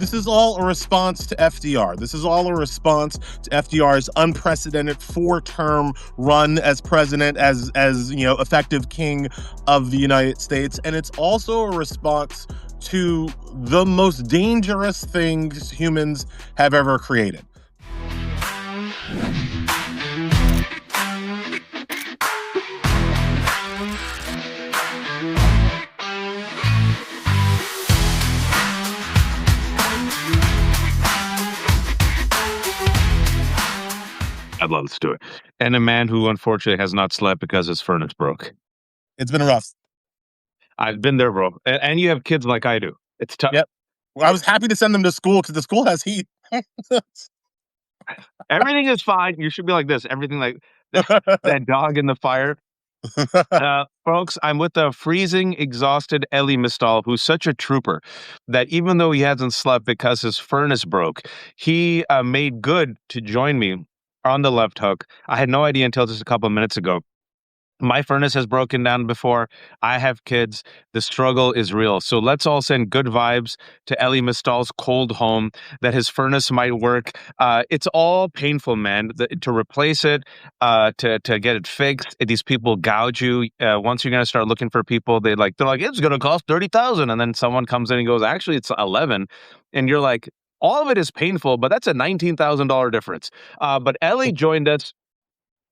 This is all a response to FDR. This is all a response to FDR's unprecedented 4-term run as president, as effective king of the United States. And it's also a response to the most dangerous things humans have ever created. I'd love to do it. And a man who unfortunately has not slept because his furnace broke. It's been rough. I've been there, bro. And you have kids like I do. It's tough. Yep. Well, I was happy to send them to school because the school has heat. Everything is fine. You should be like this. Everything like that dog in the fire. Folks, I'm with the freezing, exhausted Elie Mystal, who's such a trooper that even though he hasn't slept because his furnace broke, he made good to join me on the left hook. I had no idea until just a couple of minutes ago. My furnace has broken down before. I have kids. The struggle is real. So let's all send good vibes to Elie Mystal's cold home, that his furnace might work. It's all painful, man, to replace it, to get it fixed. These people gouge you. Once you're going to start looking for people, they're like, it's going to cost $30,000. And then someone comes in and goes, actually, it's 11. And you're like, all of it is painful, but that's a $19,000 difference. But Elie joined us.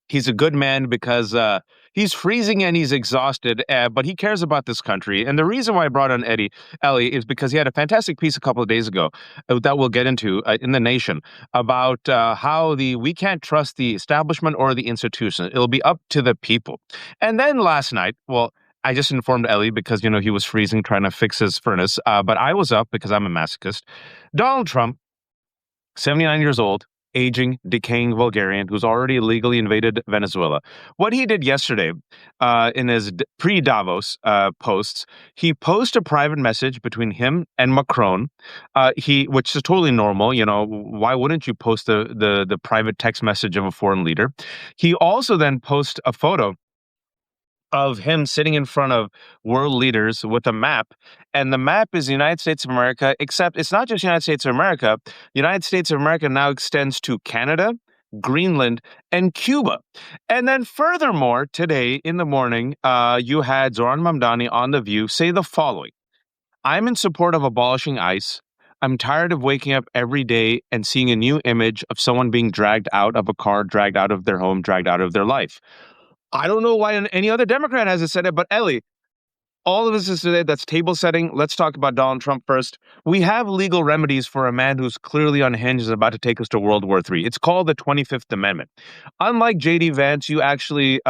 He's a good man because he's freezing and he's exhausted, but he cares about this country. And the reason why I brought on Elie is because he had a fantastic piece a couple of days ago that we'll get into in The Nation about how we can't trust the establishment or the institution. It'll be up to the people. And then last night, I just informed Elie because, he was freezing trying to fix his furnace. But I was up because I'm a masochist. Donald Trump, 79 years old, aging, decaying Bulgarian who's already illegally invaded Venezuela. What he did yesterday in his pre-Davos posts, he posted a private message between him and Macron, which is totally normal. Why wouldn't you post the private text message of a foreign leader? He also then posts a photo of him sitting in front of world leaders with a map. And the map is the United States of America, except it's not just United States of America. The United States of America now extends to Canada, Greenland, and Cuba. And then furthermore, today in the morning, you had Zoran Mamdani on The View say the following: I'm in support of abolishing ICE. I'm tired of waking up every day and seeing a new image of someone being dragged out of a car, dragged out of their home, dragged out of their life. I don't know why any other Democrat hasn't said it, but Elie, all of this is today. That's table setting. Let's talk about Donald Trump first. We have legal remedies for a man who's clearly unhinged, is about to take us to World War III. It's called the 25th Amendment. Unlike J.D. Vance, you actually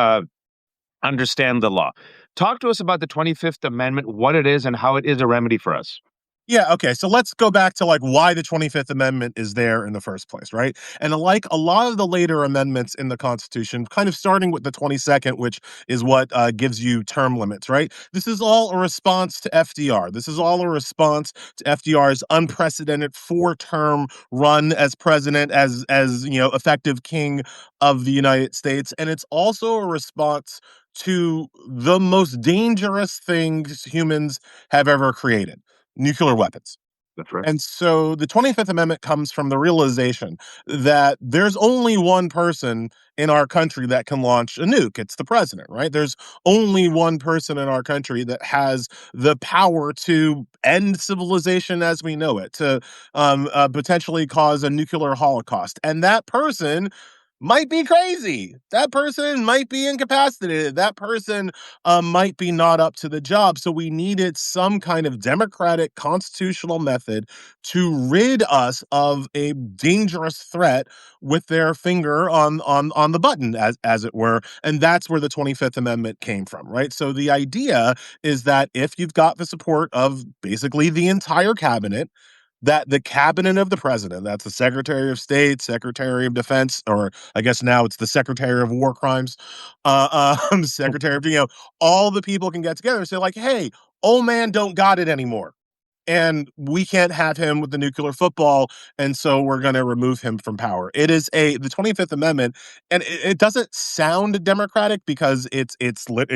understand the law. Talk to us about the 25th Amendment, what it is, and how it is a remedy for us. Yeah, okay. So let's go back to why the 25th Amendment is there in the first place, right? And like a lot of the later amendments in the Constitution, kind of starting with the 22nd, which is what gives you term limits, right? This is all a response to FDR. This is all a response to FDR's unprecedented 4-term run as president, as effective king of the United States. And it's also a response to the most dangerous things humans have ever created: nuclear weapons. That's right. And so the 25th Amendment comes from the realization that there's only one person in our country that can launch a nuke. It's the president, right? There's only one person in our country that has the power to end civilization as we know it, to potentially cause a nuclear holocaust. And that person might be crazy. That person might be incapacitated. That person might be not up to the job. So we needed some kind of democratic constitutional method to rid us of a dangerous threat with their finger on the button, as it were. And that's where the 25th Amendment came from, right? So the idea is that if you've got the support of basically the entire cabinet, that the cabinet of the president, that's the Secretary of State, Secretary of Defense, or I guess now it's the Secretary of War Crimes, Secretary of, all the people can get together and say hey, old man don't got it anymore. and we can't have him with the nuclear football, and so we're going to remove him from power. It is the 25th Amendment, and it doesn't sound democratic because it's lit,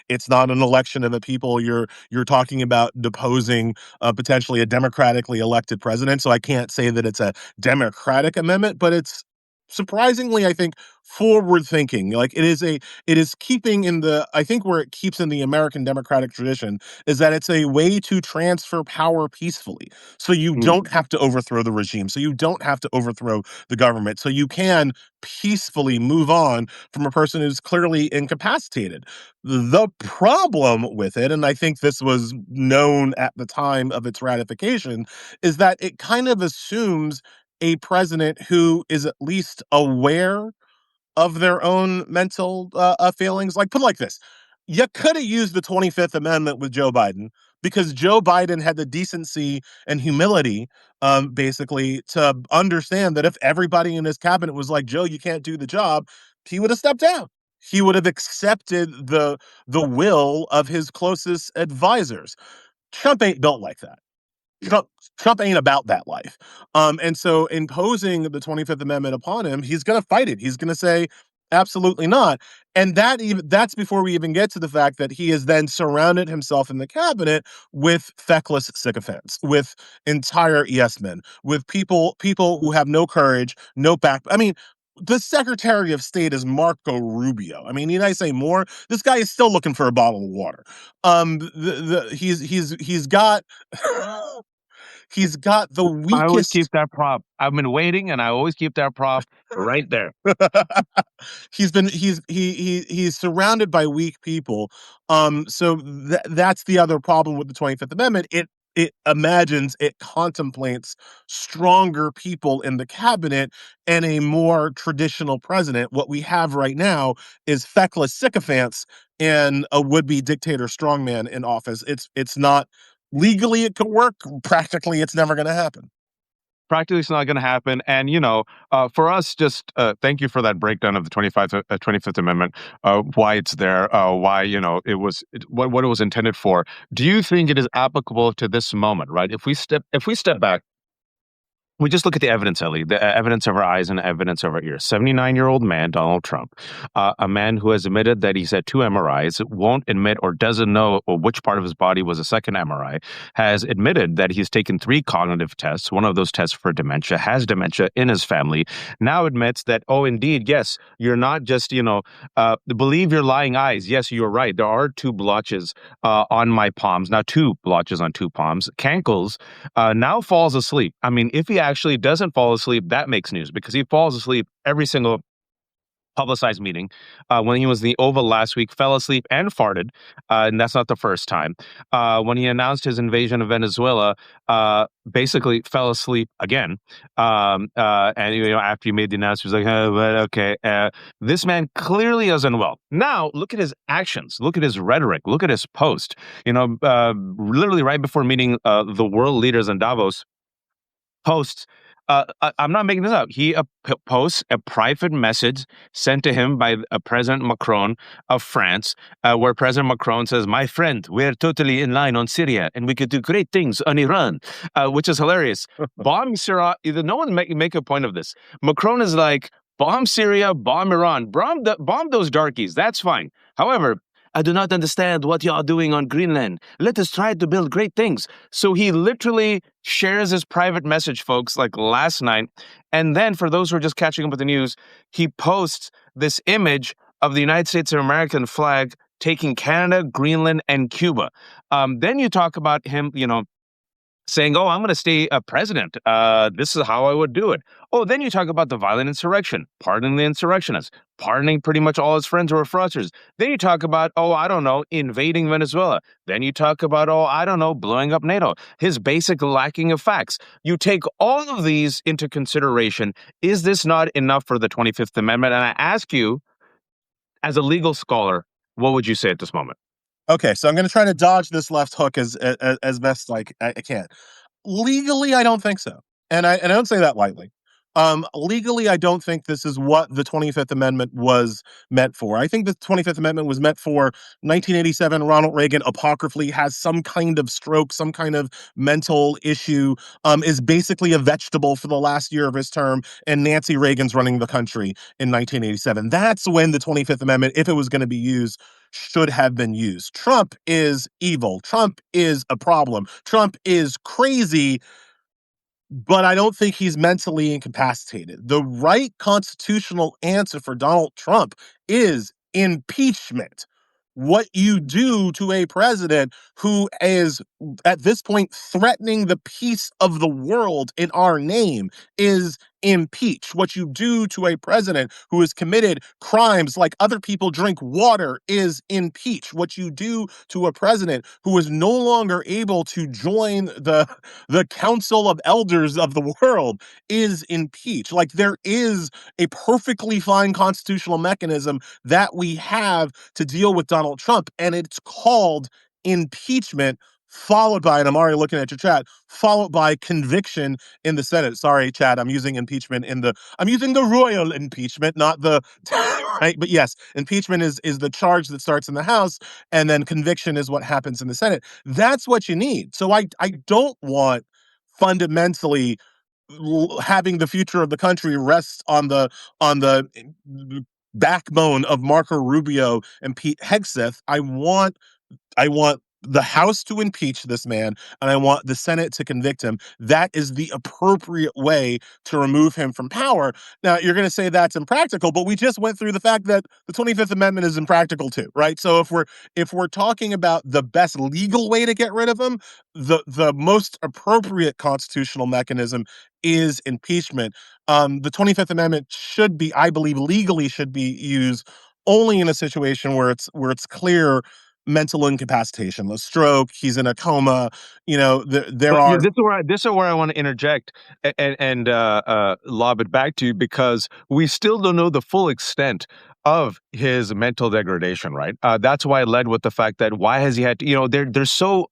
it's not an election of the people. You're talking about deposing potentially a democratically elected president, so I can't say that it's a democratic amendment, but it's surprisingly, I think, forward thinking. Like it is keeping in the, I think where it keeps in the American democratic tradition is that it's a way to transfer power peacefully. So you Mm. don't have to overthrow the regime. So you don't have to overthrow the government. So you can peacefully move on from a person who's clearly incapacitated. The problem with it, and I think this was known at the time of its ratification, is that it kind of assumes a president who is at least aware of their own mental failings. Like, put it like this: you could have used the 25th Amendment with Joe Biden because Joe Biden had the decency and humility, basically, to understand that if everybody in his cabinet was like, Joe, you can't do the job, he would have stepped down. He would have accepted the will of his closest advisors. Trump ain't built like that. Trump Trump ain't about that life. And so imposing the 25th Amendment upon him, he's going to fight it. He's going to say absolutely not. And that's before we even get to the fact that he has then surrounded himself in the cabinet with feckless sycophants, with entire yes men, with people who have no courage, no back. I mean, the Secretary of State is Marco Rubio. I mean, need I say more? This guy is still looking for a bottle of water. He's got he's got the I always keep weakest. that prop. I've been waiting, and I always keep that prop right there. He's surrounded by weak people. So that's the other problem with the 25th Amendment. It imagines, it contemplates stronger people in the cabinet and a more traditional president. What we have right now is feckless sycophants and a would-be dictator strongman in office. It's not legally it could work. Practically, it's never going to happen. Practically, it's not going to happen. And for us, just thank you for that breakdown of the 25th Amendment, why it's there, why what it was intended for. Do you think it is applicable to this moment? Right? If we step back, we just look at the evidence, Ellie, the evidence of our eyes and evidence of our ears. 79-year-old man, Donald Trump, a man who has admitted that he's had two MRIs, won't admit or doesn't know which part of his body was a second MRI, has admitted that he's taken three cognitive tests, one of those tests for dementia, has dementia in his family, now admits that, oh, indeed, yes, you're not just, believe your lying eyes. Yes, you're right. There are two blotches on my palms, now two blotches on two palms, cankles, now falls asleep. I mean, if he actually doesn't fall asleep, that makes news because he falls asleep every single publicized meeting. When he was in the Oval last week, fell asleep and farted, and that's not the first time. When he announced his invasion of Venezuela, basically fell asleep again. And after he made the announcement, he was like, "Oh, but okay." This man clearly is unwell. Now, look at his actions. Look at his rhetoric. Look at his post. Literally right before meeting the world leaders in Davos, posts. I'm not making this up. He posts a private message sent to him by President Macron of France, where President Macron says, "My friend, we're totally in line on Syria, and we could do great things on Iran," which is hilarious. Bomb Syria. No one make a point of this. Macron is like, bomb Syria, bomb Iran, bomb those darkies. That's fine. However, I do not understand what you are doing on Greenland. Let us try to build great things. So he literally shares his private message, folks, like last night. And then for those who are just catching up with the news, he posts this image of the United States of American flag taking Canada, Greenland, and Cuba. Then you talk about him, saying, "Oh, I'm going to stay president. This is how I would do it." Oh, then you talk about the violent insurrection, pardoning the insurrectionists, pardoning pretty much all his friends who were fraudsters. Then you talk about, oh, I don't know, invading Venezuela. Then you talk about, oh, I don't know, blowing up NATO. His basic lacking of facts. You take all of these into consideration. Is this not enough for the 25th Amendment? And I ask you, as a legal scholar, what would you say at this moment? Okay, so I'm going to try to dodge this left hook as best I can. Legally, I don't think so, and I don't say that lightly. Legally, I don't think this is what the 25th Amendment was meant for. I think the 25th Amendment was meant for 1987. Ronald Reagan apocryphally has some kind of stroke, some kind of mental issue, is basically a vegetable for the last year of his term, and Nancy Reagan's running the country in 1987. That's when the 25th Amendment, if it was going to be used, should have been used. Trump is evil. Trump is a problem. Trump is crazy, but I don't think he's mentally incapacitated. The right constitutional answer for Donald Trump is impeachment. What you do to a president who is at this point threatening the peace of the world in our name is impeach. What you do to a president who has committed crimes like other people drink water is impeach. What you do to a president who is no longer able to join the council of elders of the world is impeach. Like, there is a perfectly fine constitutional mechanism that we have to deal with Donald Trump, and it's called impeachment, followed by, and I'm already looking at your chat, followed by conviction in the Senate. Sorry, Chad, I'm using impeachment I'm using the royal impeachment, not the right. But yes, impeachment is the charge that starts in the House, and then conviction is what happens in the Senate. That's what you need. So I don't want fundamentally having the future of the country rest on the backbone of Marco Rubio and Pete Hegseth. I want the House to impeach this man, and I want the Senate to convict him. That is the appropriate way to remove him from power. Now, you're going to say that's impractical, but we just went through the fact that the 25th Amendment is impractical too, right? So if we're talking about the best legal way to get rid of him, the most appropriate constitutional mechanism is impeachment. The 25th Amendment should be, I believe, legally should be used only in a situation where it's clear mental incapacitation, a stroke, he's in a coma. There But are. this is where I want to interject and lob it back to you, because we still don't know the full extent of his mental degradation, right? That's why I led with the fact that why has he had to, they're so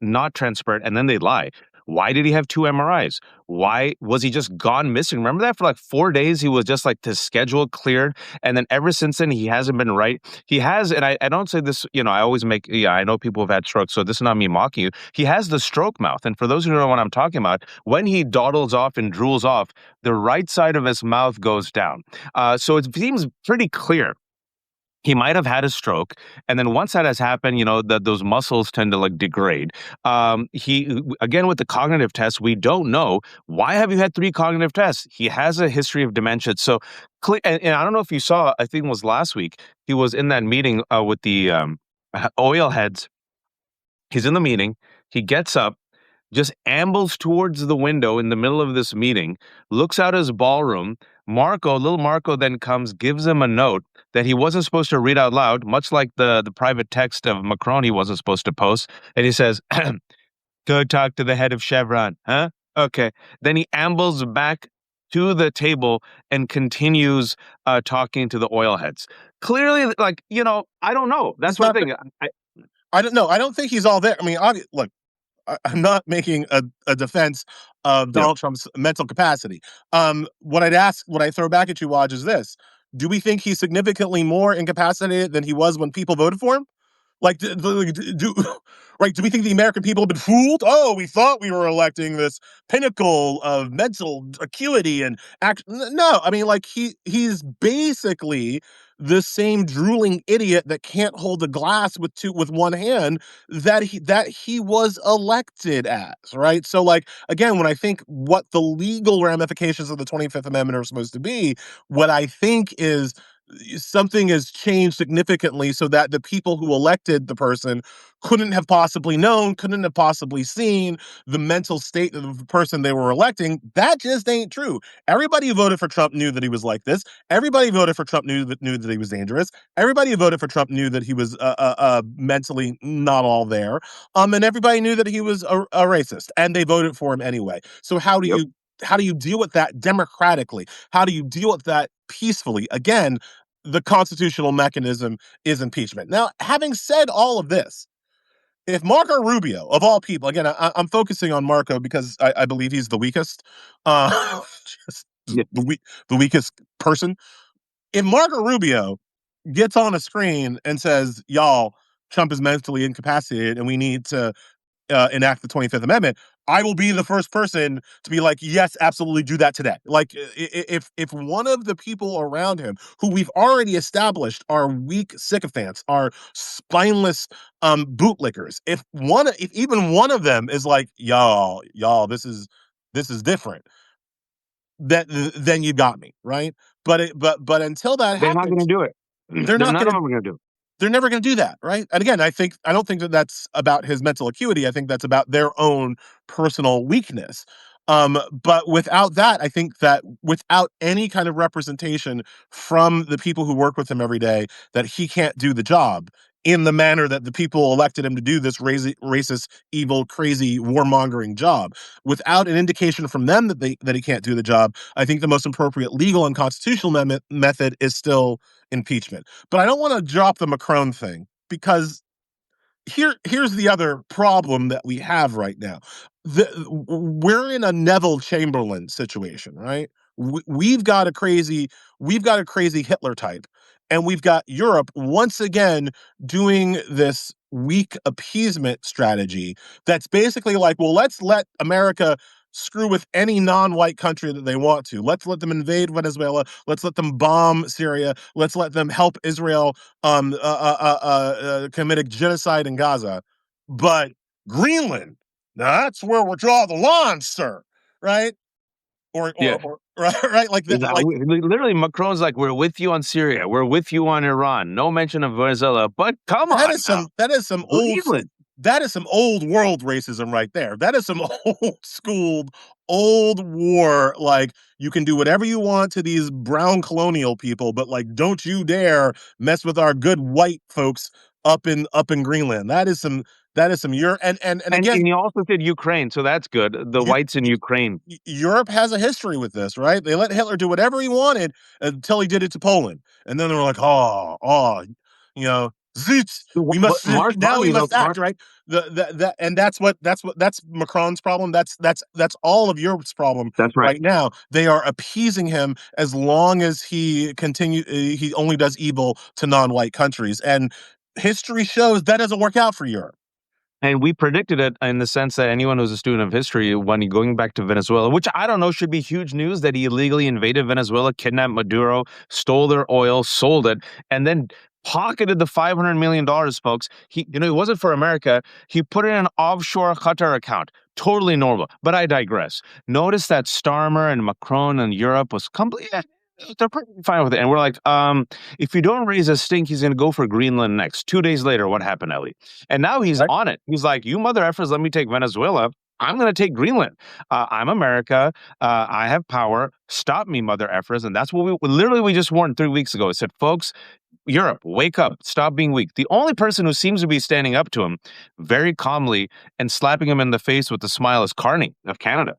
not transparent, and then they lie. Why did he have two MRIs? Why was he just gone missing? Remember that for like 4 days, he was just like his schedule cleared, and then ever since then he hasn't been right. He has, and I don't say this, I always make, I know people have had strokes, so this is not me mocking you. He has the stroke mouth, and for those who don't know what I'm talking about, when he dawdles off and drools off, the right side of his mouth goes down. So it seems pretty clear he might have had a stroke, and then once that has happened, that those muscles tend to like degrade. He again with the cognitive test, we don't know why have you had three cognitive tests. He has a history of dementia, so and I don't know if you saw. I think it was last week. He was in that meeting with the oil heads. He's in the meeting. He gets up, just ambles towards the window in the middle of this meeting, looks out his ballroom. Little Marco then comes, gives him a note that he wasn't supposed to read out loud, much like the private text of Macron he wasn't supposed to post. And he says, go talk to the head of Chevron, huh? Okay. Then he ambles back to the table and continues talking to the oil heads. Clearly, like, I don't know. That's He's one not. thing. I don't know. I don't think he's all there. I mean, look, I'm not making a defense of Yeah. Donald Trump's mental capacity. What I throw back at you, Waj, is this: do we think he's significantly more incapacitated than he was when people voted for him? Like, right? Do we think the American people have been fooled? Oh, we thought we were electing this pinnacle of mental acuity and act. No, I mean, like he's basically the same drooling idiot that can't hold a glass with one hand that he was elected as, right? So, like, again, when I think what the legal ramifications of the 25th Amendment are supposed to be, what I think is something has changed significantly so that the people who elected the person couldn't have possibly known, couldn't have possibly seen the mental state of the person they were electing. That just ain't true. Everybody who voted for Trump knew that he was like this. Everybody who voted for Trump knew that he was dangerous. Everybody who voted for Trump knew that he was mentally not all there. And everybody knew that he was a racist, and they voted for him anyway. So Yep. how do you deal with that democratically? How do you deal with that peacefully? Again, the constitutional mechanism is impeachment. Now, having said all of this, if Marco Rubio, of all people, again, I'm focusing on Marco because I believe he's the weakest. Uh, Yeah. the weakest person. If Marco Rubio gets on a screen and says, "Y'all, Trump is mentally incapacitated, and we need to enact the 25th Amendment," I will be the first person to be like, "Yes, absolutely, do that today." Like, if one of the people around him, who we've already established are weak sycophants, are spineless bootlickers, if even one of them is like, y'all, this is different, that then you got me, right? But until that They're not gonna happens, do it. they're They're not none going of to them are gonna do it. they're never going to do that, right? And again, I don't think that that's about his mental acuity. I think that's about their own personal weakness. But without that, I think that without any kind of representation from the people who work with him every day, that he can't do the job in the manner that the people elected him to do this racist, evil, crazy, warmongering job. Without an indication from them that he can't do the job, I think the most appropriate legal and constitutional method is still impeachment. But I don't want to drop the Macron thing, because here's the other problem that we have right now. We're in a Neville Chamberlain situation, right? We've got a crazy Hitler type, and we've got Europe once again doing this weak appeasement strategy that's basically like, well, let's let America screw with any non-white country that they want to. Let's let them invade Venezuela. Let's let them bomb Syria. Let's let them help Israel committed genocide in Gaza. But Greenland, now that's where we draw the line, sir. Right? Yeah. Or right, like that, like Literally, Macron's like, "We're with you on Syria. We're with you on Iran. No mention of Venezuela, but come that on is now, some that is some old Greenland." that is some old world racism right there. That is some old school, old war. Like, you can do whatever you want to these brown colonial people, but like, don't you dare mess with our good white folks up in Greenland. That is some Europe, and And again, you also said Ukraine, so that's good. The you, whites in Ukraine. Europe has a history with this, right? They let Hitler do whatever he wanted until he did it to Poland, and then they were like, you know, zoot, we But must Mark now we Carney, though, must act, Mark, right? And that's Macron's problem. That's all of Europe's problem that's right. right now. They are appeasing him as long as he only does evil to non-white countries, and history shows that doesn't work out for Europe. And we predicted it in the sense that anyone who's a student of history, when he going back to Venezuela, which I don't know should be huge news that he illegally invaded Venezuela, kidnapped Maduro, stole their oil, sold it, and then pocketed the $500 million, folks. It wasn't for America. He put it in an offshore Qatar account. Totally normal. But I digress. Notice that Starmer and Macron and Europe was completely. They're pretty fine with it. And we're like, if you don't raise a stink, he's going to go for Greenland next. 2 days later, what happened, Ellie? And now he's Right? on it. He's like, you mother effers, let me take Venezuela. I'm going to take Greenland. I'm America. I have power. Stop me, mother effers. And that's what we just warned 3 weeks ago. It said, folks, Europe, wake up. Stop being weak. The only person who seems to be standing up to him very calmly and slapping him in the face with a smile is Carney of Canada.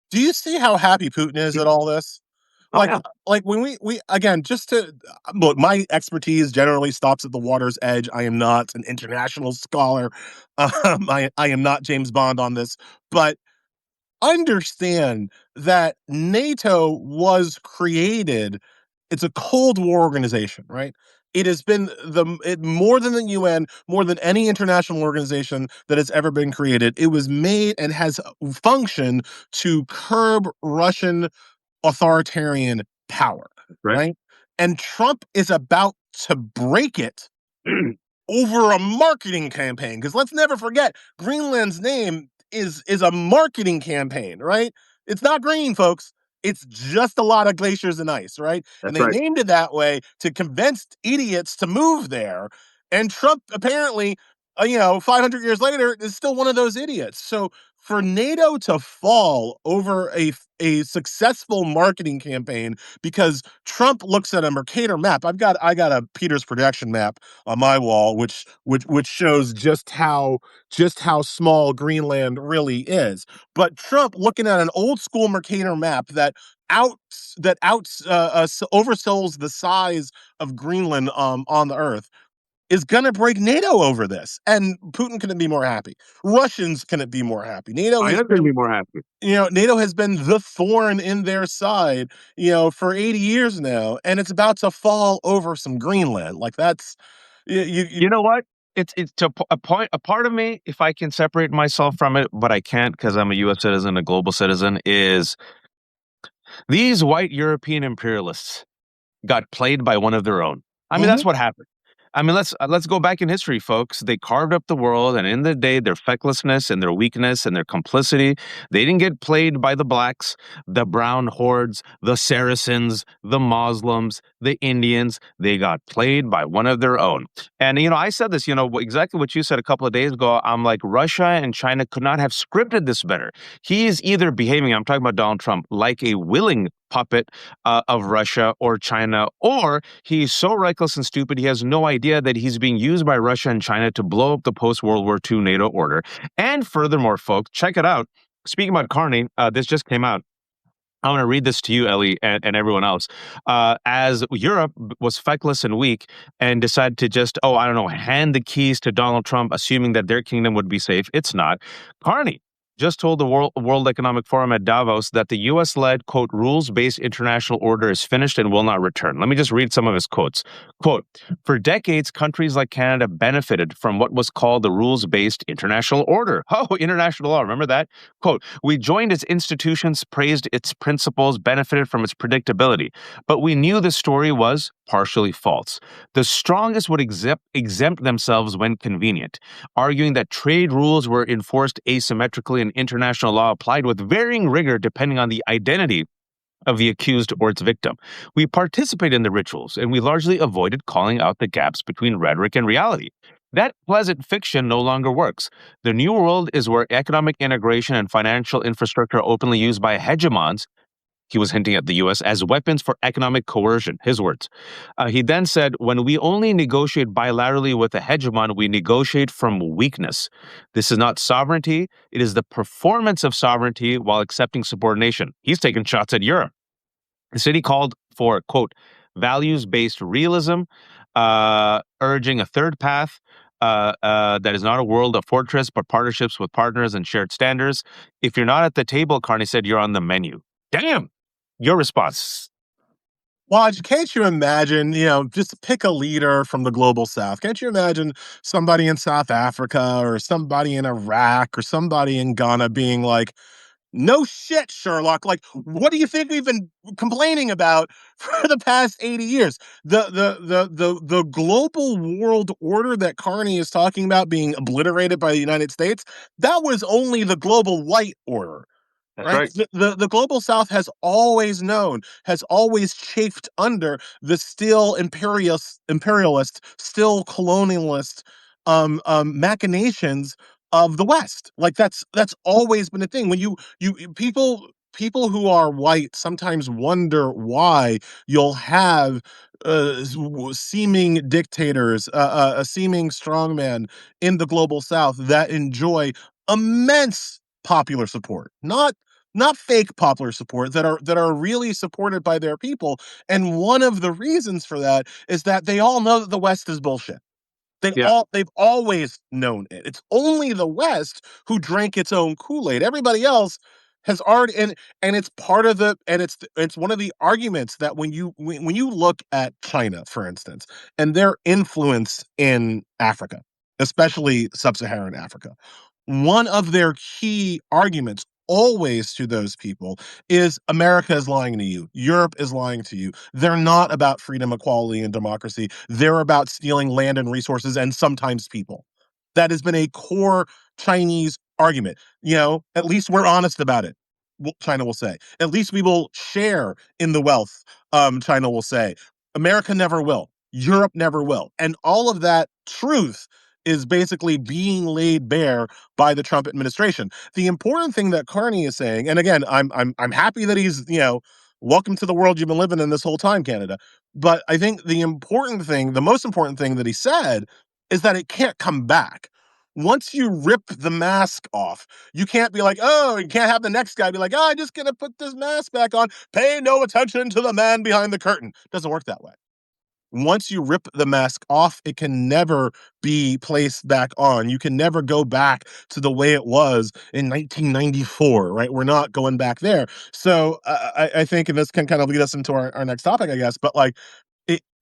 Do you see how happy Putin is at all this? Oh, Like yeah. like when we again, just to look, my expertise generally stops at the water's edge. I am not an international scholar. I am not James Bond on this, but understand that NATO was created. It's a Cold War organization, right? It has been more than the UN, more than any international organization that has ever been created. It was made and has functioned to curb Russian authoritarian power, Right. right? And Trump is about to break it over a marketing campaign, because let's never forget, Greenland's name is a marketing campaign, right? It's not green, folks. It's just a lot of glaciers and ice, right? And That's they right. named it that way to convince idiots to move there. And Trump apparently, 500 years later, is still one of those idiots. So for NATO to fall over a successful marketing campaign because Trump looks at a Mercator map. I got a Peters projection map on my wall, which shows just how small Greenland really is. But Trump, looking at an old school Mercator map that oversells the size of Greenland on the Earth, is going to break NATO over this. And Putin couldn't be more happy. Russians couldn't be more happy. I am going to be more happy. NATO has been the thorn in their side, for 80 years now, and it's about to fall over some Greenland. Like that's You know what? It's to a point. A part of me, if I can separate myself from it, but I can't because I'm a U.S. citizen, a global citizen, is these white European imperialists got played by one of their own. I mean, Mhm. that's what happened. I mean, let's go back in history, folks. They carved up the world, and in the day, their fecklessness and their weakness and their complicity, they didn't get played by the blacks, the brown hordes, the Saracens, the Muslims, the Indians. They got played by one of their own. And I said this, exactly what you said a couple of days ago. I'm like, Russia and China could not have scripted this better. He is either behaving, I'm talking about Donald Trump, like a willing puppet of Russia or China, or he's so reckless and stupid he has no idea that he's being used by Russia and China to blow up the post-World War II NATO order. And furthermore, folks, check it out. Speaking about Carney, this just came out. I want to read this to you, Ellie, and everyone else. As Europe was feckless and weak and decided to just, I don't know, hand the keys to Donald Trump, assuming that their kingdom would be safe. It's not. Carney just told the World Economic Forum at Davos that the U.S.-led, quote, rules-based international order is finished and will not return. Let me just read some of his quotes. Quote, for decades, countries like Canada benefited from what was called the rules-based international order. Oh, international law, remember that? Quote, we joined its institutions, praised its principles, benefited from its predictability, but we knew the story was partially false. The strongest would exempt themselves when convenient, arguing that trade rules were enforced asymmetrically and international law applied with varying rigor depending on the identity of the accused or its victim. We participated in the rituals, and we largely avoided calling out the gaps between rhetoric and reality. That pleasant fiction no longer works. The new world is where economic integration and financial infrastructure are openly used by hegemons. He was hinting at the US as weapons for economic coercion, his words. He then said, when we only negotiate bilaterally with a hegemon, we negotiate from weakness. This is not sovereignty, it is the performance of sovereignty while accepting subordination. He's taking shots at Europe. The city called for, quote, values based realism, urging a third path that is not a world of fortress, but partnerships with partners and shared standards. If you're not at the table, Carney said, you're on the menu. Damn. Your response. Well, can't you imagine, just pick a leader from the global south. Can't you imagine somebody in South Africa or somebody in Iraq or somebody in Ghana being like, no shit, Sherlock. Like, what do you think we've been complaining about for the past 80 years? The global world order that Carney is talking about being obliterated by the United States, that was only the global white order. That's Right? right. The global south has always known, has always chafed under the still imperialist, still colonialist machinations of the West. Like that's always been a thing. When people who are white sometimes wonder why you'll have seeming dictators, a seeming strongman in the global south that enjoy immense popular support, not fake popular support, that are really supported by their people. And one of the reasons for that is that they all know that the West is bullshit. Yeah. They've always known it. It's only the West who drank its own Kool-Aid. Everybody else has already, and it's part of the and it's one of the arguments that when you look at China, for instance, and their influence in Africa, especially sub-Saharan Africa, one of their key arguments always to those people is America is lying to you. Europe is lying to you. They're not about freedom, equality, and democracy. They're about stealing land and resources and sometimes people. That has been a core Chinese argument. At least we're honest about it. China will say. At least we will share in the wealth. China will say. America never will. Europe never will. And all of that truth is basically being laid bare by the Trump administration. The important thing that Carney is saying, and again, I'm happy that he's, welcome to the world you've been living in this whole time, Canada. But I think the most important thing that he said is that it can't come back. Once you rip the mask off, you can't be like, oh, you can't have the next guy be like, oh, I'm just gonna put this mask back on. Pay no attention to the man behind the curtain. Doesn't work that way. Once you rip the mask off, it can never be placed back on. You can never go back to the way it was in 1994, right? We're not going back there. So I think, and this can kind of lead us into our next topic, I guess, but like,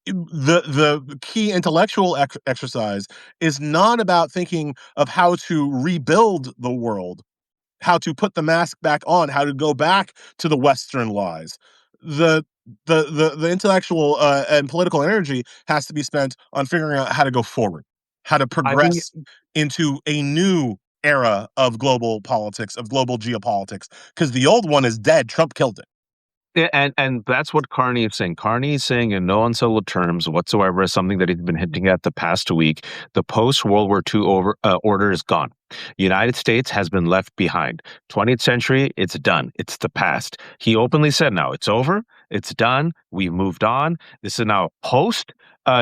the key intellectual exercise is not about thinking of how to rebuild the world, how to put the mask back on, how to go back to the Western lies. The the intellectual and political energy has to be spent on figuring out how to go forward, how to I think progress into a new era of global politics, of global geopolitics, because the old one is dead. Trump killed it. Yeah, and that's what Carney is saying. Carney is saying in no unsettled terms whatsoever, something that he's been hinting at the past week. The post World War II order is gone. United States has been left behind. 20th century, it's done. It's the past. He openly said, now it's over. It's done. We've moved on. This is now post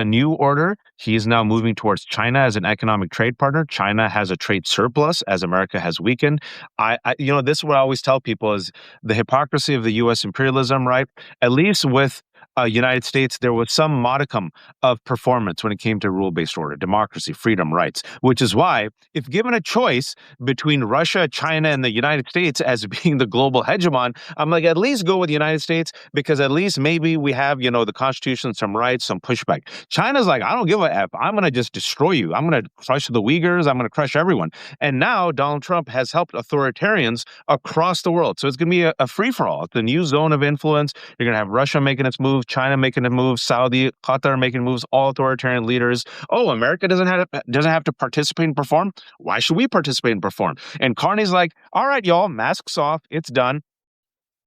new order. He is now moving towards China as an economic trade partner. China has a trade surplus as America has weakened. This is what I always tell people is the hypocrisy of the U.S. imperialism, right? At least with United States, there was some modicum of performance when it came to rule-based order, democracy, freedom, rights, which is why, if given a choice between Russia, China, and the United States as being the global hegemon, I'm like, at least go with the United States because at least maybe we have, the Constitution, some rights, some pushback. China's like, I don't give a F. I'm going to just destroy you. I'm going to crush the Uyghurs. I'm going to crush everyone. And now Donald Trump has helped authoritarians across the world. So it's going to be a free-for-all. It's the new zone of influence. You're going to have Russia making its move, China making a move, Saudi, Qatar making moves, all authoritarian leaders. Oh, America doesn't have to participate and perform. Why should we participate and perform? And Carney's like, all right, y'all, masks off. It's done.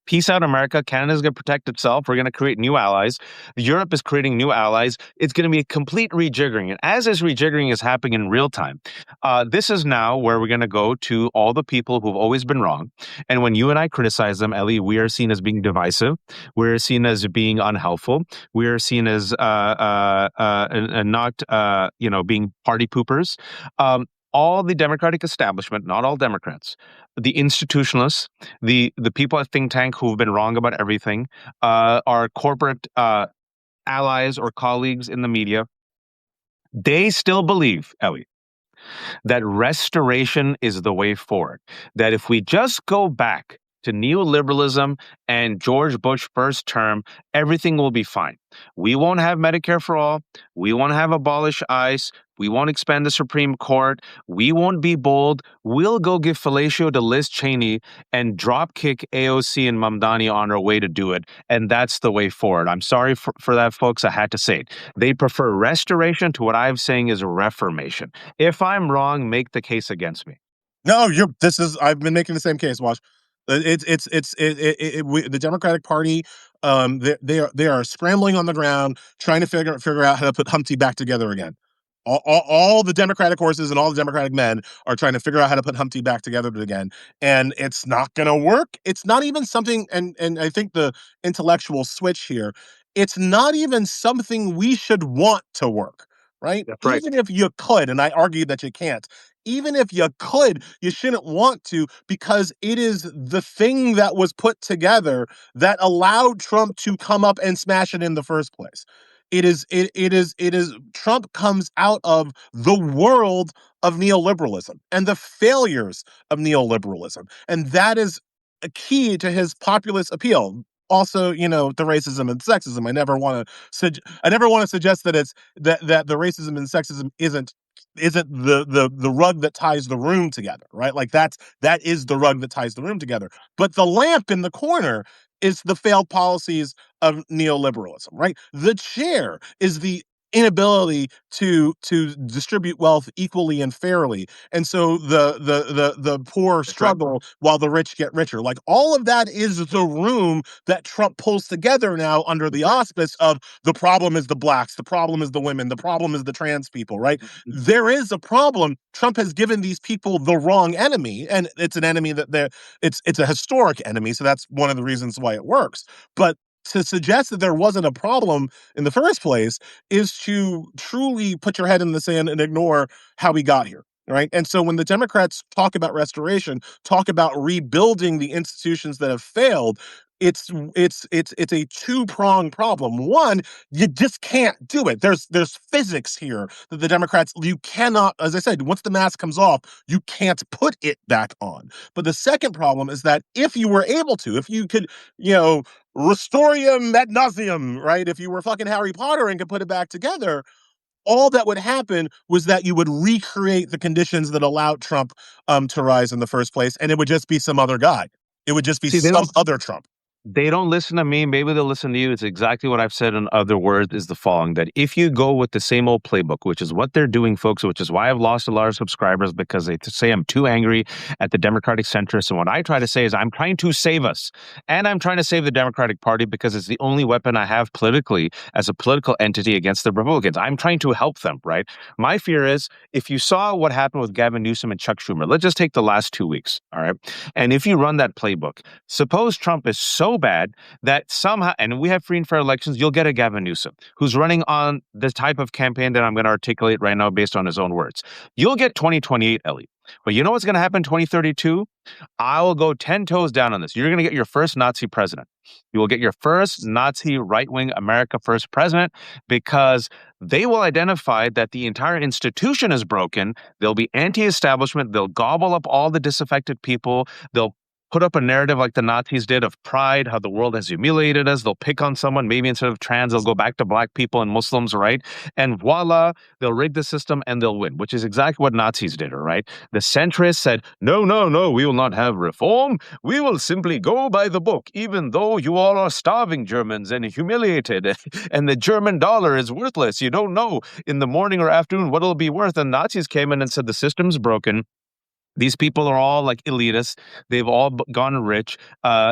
Peace out, America. Canada's going to protect itself. We're going to create new allies. Europe is creating new allies. It's going to be a complete rejiggering. And as this rejiggering is happening in real time, this is now where we're going to go to all the people who've always been wrong. And when you and I criticize them, Elie, we are seen as being divisive. We're seen as being unhelpful. We are seen as not, being party poopers. All the Democratic establishment, not all Democrats, the institutionalists, the people at think tank who've been wrong about everything, our corporate allies or colleagues in the media, they still believe, Ellie, that restoration is the way forward. That if we just go back to neoliberalism and George Bush first term, everything will be fine. We won't have Medicare for all. We won't have abolish ICE. We won't expand the Supreme Court. We won't be bold. We'll go give fellatio to Liz Cheney and drop kick AOC and Mamdani on our way to do it. And that's the way forward. I'm sorry for that, folks. I had to say it. They prefer restoration to what I'm saying is reformation. If I'm wrong, make the case against me. No, I've been making the same case. Watch. The Democratic Party, they are scrambling on the ground trying to figure out how to put Humpty back together again. All the Democratic horses and all the Democratic men are trying to figure out how to put Humpty back together again, and it's not going to work. It's not even something, and I think the intellectual switch here, it's not even something we should want to work, right? That's right. Even if you could, and I argue that you can't, even if you could, you shouldn't want to because it is the thing that was put together that allowed Trump to come up and smash it in the first place. It is Trump comes out of the world of neoliberalism and the failures of neoliberalism. And that is a key to his populist appeal. Also, the racism and sexism. I never want to suggest that it's that the racism and sexism isn't the rug that ties the room together, right? Like that is the rug that ties the room together. But the lamp in the corner is the failed policies of neoliberalism, right? The chair is the inability to distribute wealth equally and fairly, and so the poor That's right. struggle while the rich get richer. Like all of that is the room that Trump pulls together now under the auspice of the problem is the blacks, the problem is the women, the problem is the trans people, right? There is a problem. Trump has given these people the wrong enemy, and it's an enemy that it's a historic enemy, so that's one of the reasons why it works. But to suggest that there wasn't a problem in the first place is to truly put your head in the sand and ignore how we got here. Right. And so when the Democrats talk about restoration, talk about rebuilding the institutions that have failed, it's a two-pronged problem. One, you just can't do it. There's physics here that the Democrats, you cannot, as I said, once the mask comes off, you can't put it back on. But the second problem is that if you were able to, if you could, you know, restorium ad nauseum, right? If you were fucking Harry Potter and could put it back together, all that would happen was that you would recreate the conditions that allowed Trump to rise in the first place, and it would just be some other guy. It would just be See, some other Trump. they don't listen to me. Maybe they'll listen to you. It's exactly what I've said in other words is the following, that if you go with the same old playbook, which is what they're doing, folks, which is why I've lost a lot of subscribers because they say I'm too angry at the Democratic centrists. And what I try to say is I'm trying to save us. And I'm trying to save the Democratic Party because it's the only weapon I have politically as a political entity against the Republicans. I'm trying to help them, right? My fear is if you saw what happened with Gavin Newsom and Chuck Schumer, let's just take the last 2 weeks, all right? And if you run that playbook, suppose Trump is so bad that somehow, and we have free and fair elections, you'll get a Gavin Newsom who's running on the type of campaign that I'm going to articulate right now based on his own words. You'll get 2028, Ellie. But you know what's going to happen in 2032? I will go 10 toes down on this. You're going to get your first Nazi president. You will get your first Nazi right-wing America First president because they will identify that the entire institution is broken. They'll be anti-establishment. They'll gobble up all the disaffected people. They'll put up a narrative like the Nazis did of pride, how the world has humiliated us. They'll pick on someone. Maybe instead of trans, they'll go back to black people and Muslims, right? And voila, they'll rig the system and they'll win, which is exactly what Nazis did, all right? The centrists said, no, no, no, we will not have reform. We will simply go by the book, even though you all are starving Germans and humiliated, and the German dollar is worthless. You don't know in the morning or afternoon what it'll be worth. And Nazis came in and said, the system's broken. These people are all like elitists. They've all gone rich.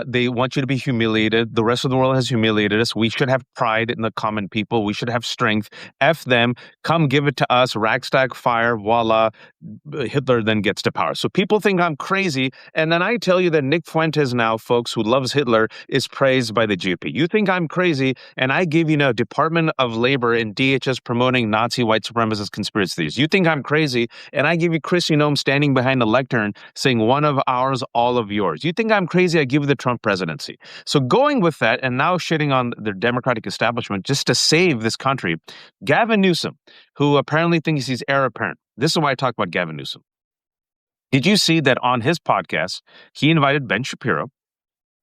They want you to be humiliated. The rest of the world has humiliated us. We should have pride in the common people. We should have strength. F them. Come give it to us. Rackstack fire. Voila. Hitler then gets to power. So people think I'm crazy. And then I tell you that Nick Fuentes now, folks, who loves Hitler, is praised by the GOP. You think I'm crazy. And I give you now Department of Labor and DHS promoting Nazi white supremacist conspiracy theories. You think I'm crazy. And I give you Chris Unome standing behind the lectern saying one of ours, all of yours. You think I'm crazy? I give you the Trump presidency. So going with that and now shitting on the Democratic establishment just to save this country, Gavin Newsom, who apparently thinks he's heir apparent. This is why I talk about Gavin Newsom. Did you see that on his podcast, he invited Ben Shapiro?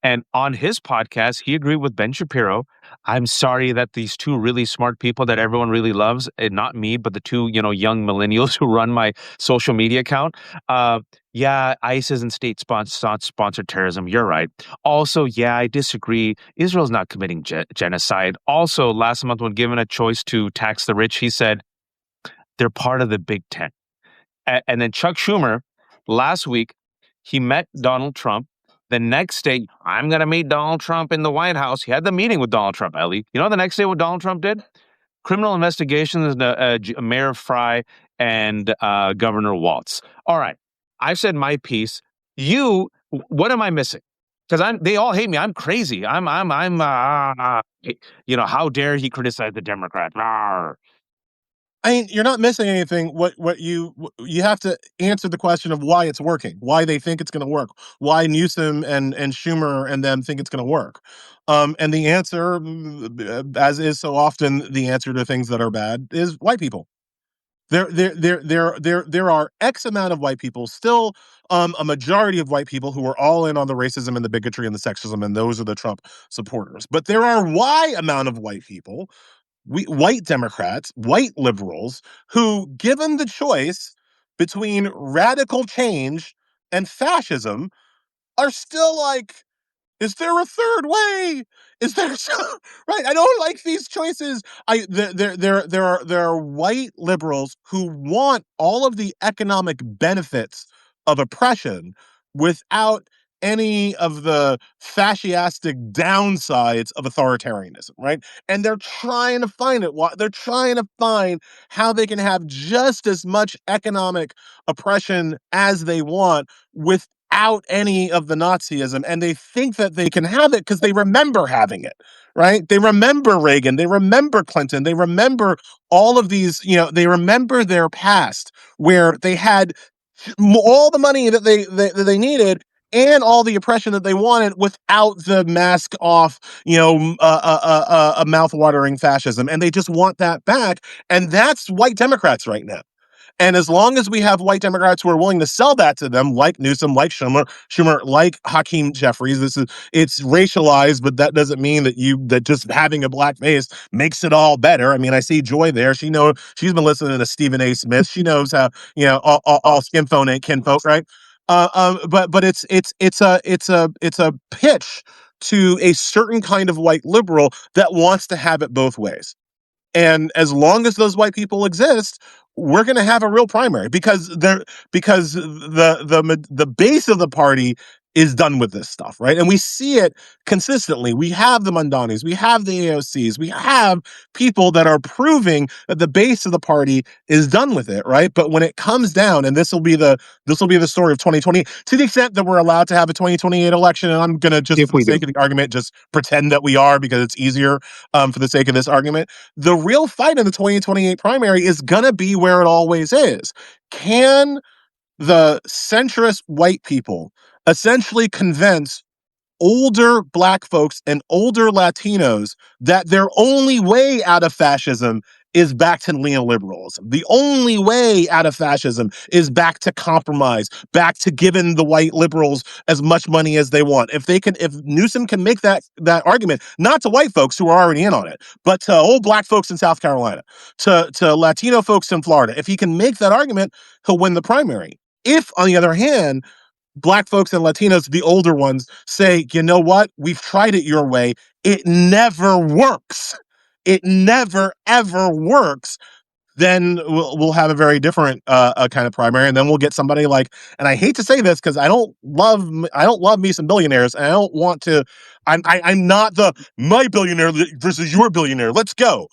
And on his podcast, he agreed with Ben Shapiro. I'm sorry that these two really smart people that everyone really loves, and not me, but the two, young millennials who run my social media account. Yeah, ICE isn't sponsored terrorism. You're right. Also, yeah, I disagree. Israel's not committing genocide. Also, last month when given a choice to tax the rich, he said they're part of the Big Ten. And then Chuck Schumer, last week, he met Donald Trump. The next day, I'm going to meet Donald Trump in the White House. He had the meeting with Donald Trump, Ellie. You know the next day what Donald Trump did? Criminal investigations, Mayor Fry and Governor Waltz. All right. I've said my piece. What am I missing? Because they all hate me. I'm crazy. How dare he criticize the Democrats? Rawr. I mean, you're not missing anything. You have to answer the question of why it's working, why they think it's going to work, why Newsom and Schumer and them think it's going to work. And the answer, as is so often the answer to things that are bad, is white people. There are X amount of white people, still a majority of white people who are all in on the racism and the bigotry and the sexism, and those are the Trump supporters. But there are Y amount of white people, white Democrats, white liberals, who, given the choice between radical change and fascism, are still like, is there a third way? Is there right? I don't like these choices. There are white liberals who want all of the economic benefits of oppression without any of the fascistic downsides of authoritarianism, right? And they're trying to find it. They're trying to find how they can have just as much economic oppression as they want without any of the Nazism, and they think that they can have it because they remember having it, right? They remember Reagan, they remember Clinton, they remember all of these, they remember their past where they had all the money that they needed, and all the oppression that they wanted without the mask off, a mouth-watering fascism. And they just want that back. And that's white Democrats right now. And as long as we have white Democrats who are willing to sell that to them, like Newsom, like Schumer, like Hakeem Jeffries, it's racialized, but that doesn't mean that just having a black face makes it all better. I mean, I see Joy there. She's been listening to Stephen A. Smith. She knows how all skin phone ain't kinfolk, right? But it's a pitch to a certain kind of white liberal that wants to have it both ways. And as long as those white people exist, we're going to have a real primary because the base of the party is done with this stuff, right? And we see it consistently. We have the Mundanis, we have the AOCs, we have people that are proving that the base of the party is done with it, right? But when it comes down, and this will be the story of 2020, to the extent that we're allowed to have a 2028 election, and I'm going to just, If for the we do. sake of the argument, just pretend that we are because it's easier for the sake of this argument. The real fight in the 2028 primary is going to be where it always is. Can the centrist white people essentially convince older black folks and older Latinos that their only way out of fascism is back to neoliberalism? The only way out of fascism is back to compromise, back to giving the white liberals as much money as they want. If Newsom can make that argument, not to white folks who are already in on it, but to old black folks in South Carolina, to Latino folks in Florida, if he can make that argument, he'll win the primary. If, on the other hand, black folks and Latinos, the older ones, say, you know what? We've tried it your way. It never works. It never, ever works. Then we'll have a very different kind of primary, and then we'll get somebody like, and I hate to say this because I don't love me some billionaires, and I don't want to. I'm not the my billionaire versus your billionaire. Let's go.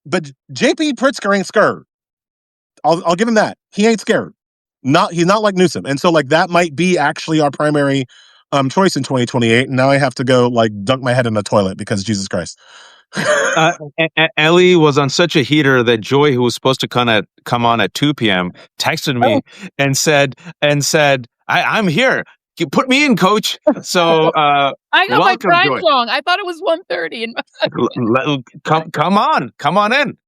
But JP Pritzker ain't scared. I'll give him that. He ain't scared. He's not like Newsom. And so like that might be actually our primary choice in 2028. And now I have to go like dunk my head in the toilet because Jesus Christ. Elie was on such a heater that Joy, who was supposed to come on at 2 p.m., texted me and said, I'm here. Put me in, coach. So I got my time Joy. wrong. I thought it was 1:30. Come on in.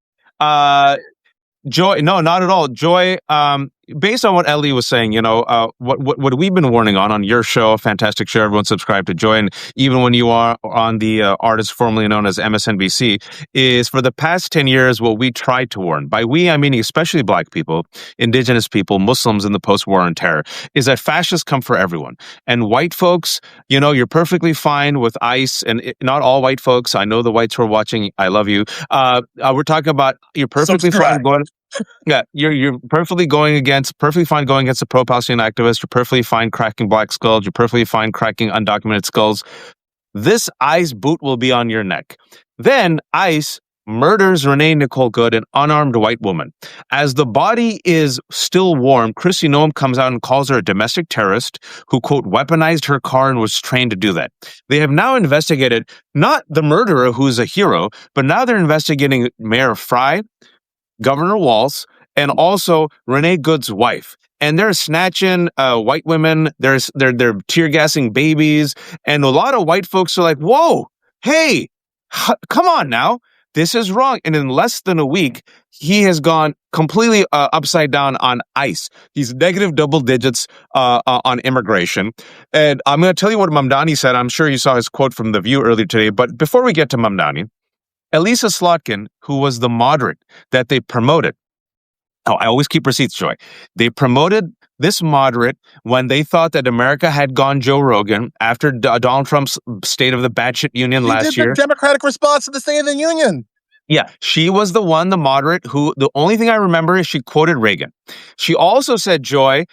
Joy, no, not at all. Joy, based on what Elie was saying, what we've been warning on your show, fantastic show, everyone subscribe to Joy, and even when you are on the artist formerly known as MSNBC, is for the past 10 years, what we tried to warn, by we, I mean especially black people, indigenous people, Muslims in the post-war on terror, is that fascists come for everyone. And white folks, you're perfectly fine with ICE, and not all white folks. I know the whites who are watching, I love you. We're talking about you're perfectly fine going. Yeah, you're perfectly fine going against a pro-Palestinian activist. You're perfectly fine cracking black skulls. You're perfectly fine cracking undocumented skulls. This ICE boot will be on your neck. Then ICE murders Renee Nicole Good, an unarmed white woman. As the body is still warm, Kristi Noem comes out and calls her a domestic terrorist who, quote, weaponized her car and was trained to do that. They have now investigated not the murderer, who's a hero, but now they're investigating Mayor Fry, Governor Walz, and also Renee Good's wife. And they're snatching white women. They're tear gassing babies. And a lot of white folks are like, whoa, hey, come on now. This is wrong. And in less than a week, he has gone completely upside down on ICE. He's negative double digits on immigration. And I'm going to tell you what Mamdani said. I'm sure you saw his quote from The View earlier today. But before we get to Mamdani, Elisa Slotkin, who was the moderate that they promoted. Oh, I always keep receipts, Joy. They promoted this moderate when they thought that America had gone Joe Rogan after Donald Trump's State of the Batshit Union last year. The Democratic response to the State of the Union. Yeah, she was the moderate, who the only thing I remember is she quoted Reagan. She also said, Joy,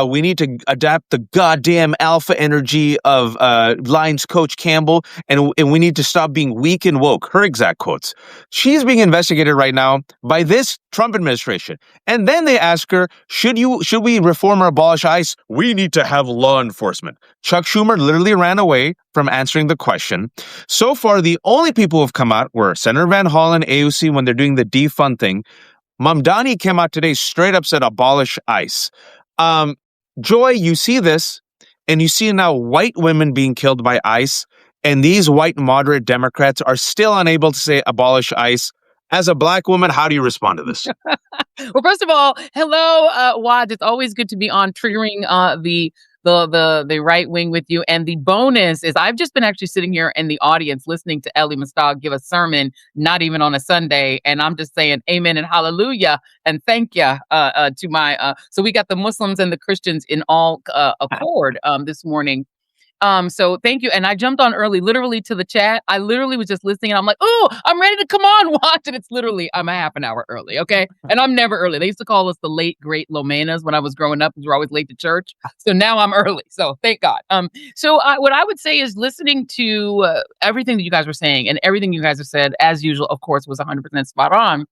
we need to adapt the goddamn alpha energy of Lions coach Campbell, and we need to stop being weak and woke. Her exact quotes. She's being investigated right now by this Trump administration. And then they ask her, should we reform or abolish ICE? We need to have law enforcement. Chuck Schumer literally ran away from answering the question. So far, the only people who have come out were Senator Van Hollen, AOC, when they're doing the defund thing. Mamdani came out today, straight up said, abolish ICE. Joy, you see this. And you see now white women being killed by ICE, and these white moderate Democrats are still unable to say abolish ICE. As a black woman, how do you respond to this? Well, first of all, hello, Wad. It's always good to be on triggering the right wing with you. And the bonus is I've just been actually sitting here in the audience listening to Elie Mystal give a sermon, not even on a Sunday, and I'm just saying amen and hallelujah and thank you to my. So we got the Muslims and the Christians in all accord this morning. So thank you. And I jumped on early, literally to the chat. I literally was just listening and I'm like, oh, I'm ready to come on, watch it. It's literally, I'm a half an hour early. Okay. And I'm never early. They used to call us the late, great Lomenas when I was growing up. We were always late to church. So now I'm early. So thank God. What I would say is listening to everything that you guys were saying and everything you guys have said, as usual, of course, was 100% spot on.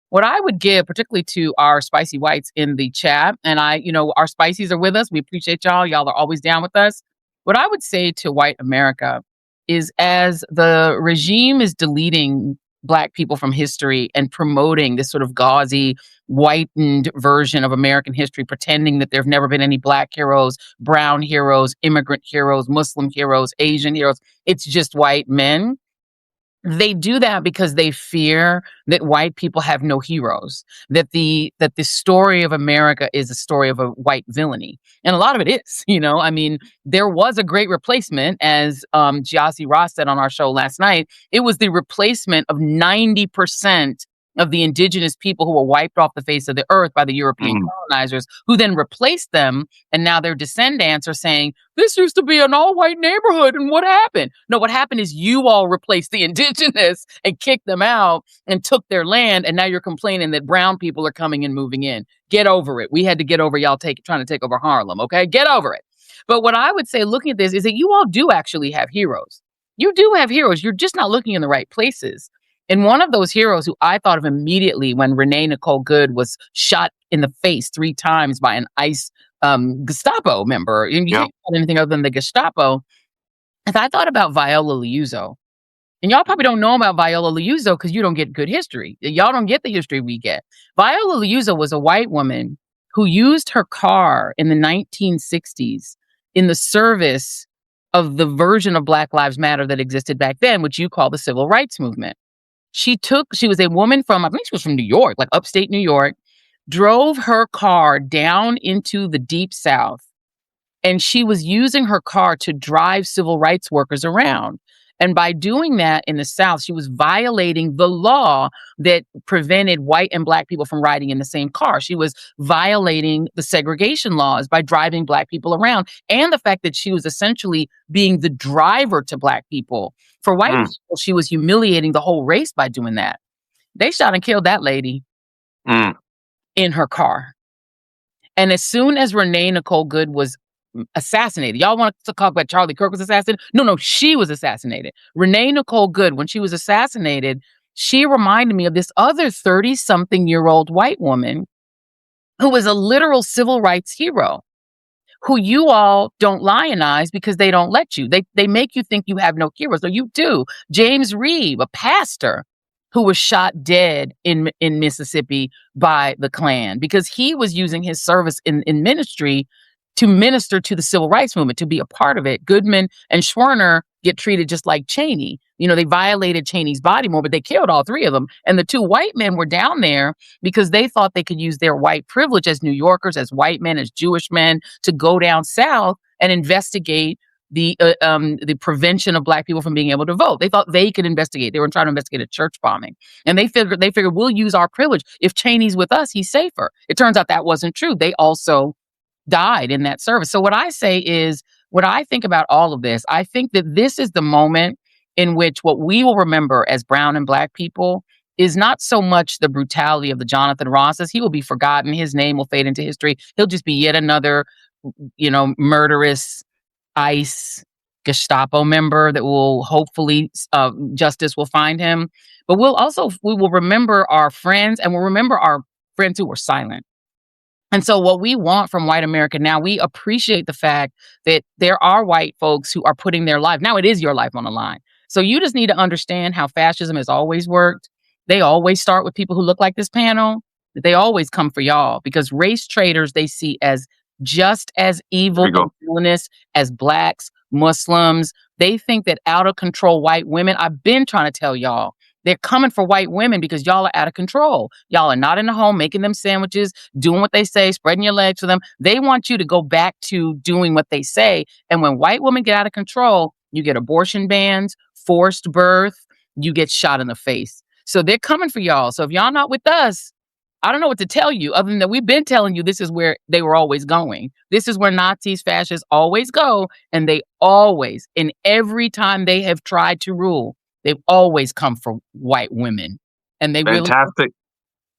What I would give, particularly to our spicy whites in the chat, and our spicies are with us. We appreciate y'all. Y'all are always down with us. What I would say to white America is as the regime is deleting Black people from history and promoting this sort of gauzy, whitened version of American history, pretending that there have never been any Black heroes, brown heroes, immigrant heroes, Muslim heroes, Asian heroes. It's just white men. They do that because they fear that white people have no heroes, that the story of America is a story of a white villainy. And a lot of it is, I mean, there was a great replacement, as Giassi Ross said on our show last night. It was the replacement of 90% of the indigenous people who were wiped off the face of the earth by the European colonizers, who then replaced them. And now their descendants are saying, this used to be an all-white neighborhood, and what happened? No, what happened is you all replaced the indigenous and kicked them out and took their land, and now you're complaining that brown people are coming and moving in. Get over it. We had to get over y'all trying to take over Harlem, okay? Get over it. But what I would say, looking at this, is that you all do actually have heroes. You do have heroes. You're just not looking in the right places. And one of those heroes who I thought of immediately when Renee Nicole Good was shot in the face 3 times by an ICE Gestapo member, and you can't call it anything other than the Gestapo, is I thought about Viola Liuzzo. And y'all probably don't know about Viola Liuzzo because you don't get good history. Y'all don't get the history we get. Viola Liuzzo was a white woman who used her car in the 1960s in the service of the version of Black Lives Matter that existed back then, which you call the civil rights movement. She was a woman from, I think she was from New York, like upstate New York, drove her car down into the deep South. And she was using her car to drive civil rights workers around. And by doing that in the South, she was violating the law that prevented white and Black people from riding in the same car. She was violating the segregation laws by driving Black people around, and the fact that she was essentially being the driver to Black people. For white people, she was humiliating the whole race by doing that. They shot and killed that lady in her car. And as soon as Renee Nicole Good was assassinated. Y'all want to talk about Charlie Kirk was assassinated? No, she was assassinated. Renee Nicole Good, when she was assassinated, she reminded me of this other 30-something-year-old white woman who was a literal civil rights hero, who you all don't lionize because they don't let you. They make you think you have no heroes. No, you do. James Reeb, a pastor who was shot dead in Mississippi by the Klan because he was using his service in ministry to minister to the civil rights movement, to be a part of it. Goodman and Schwerner get treated just like Cheney. They violated Cheney's body more, but they killed all 3 of them. And the 2 white men were down there because they thought they could use their white privilege as New Yorkers, as white men, as Jewish men, to go down south and investigate the prevention of Black people from being able to vote. They thought they could investigate. They were trying to investigate a church bombing. And they figured we'll use our privilege. If Cheney's with us, he's safer. It turns out that wasn't true. They also died in that service. So what I say is, when I think about all of this, I think that this is the moment in which what we will remember as brown and Black people is not so much the brutality of the Jonathan Rosses. He will be forgotten. His name will fade into history. He'll just be yet another, murderous ICE Gestapo member that will hopefully justice will find him. But we will remember our friends, and we'll remember our friends who were silent. And so what we want from white America now, we appreciate the fact that there are white folks who are putting their life. Now it is your life on the line. So you just need to understand how fascism has always worked. They always start with people who look like this panel. They always come for y'all because race traitors they see as just as There evil you and go. villainous as blacks, Muslims. They think that out of control white women, I've been trying to tell y'all, they're coming for white women because y'all are out of control. Y'all are not in the home making them sandwiches, doing what they say, spreading your legs for them. They want you to go back to doing what they say. And when white women get out of control, you get abortion bans, forced birth, you get shot in the face. So they're coming for y'all. So if y'all not with us, I don't know what to tell you other than that we've been telling you this is where they were always going. This is where Nazis, fascists always go. And they always, in every time they have tried to rule, they've always come for white women. And they really Fantastic.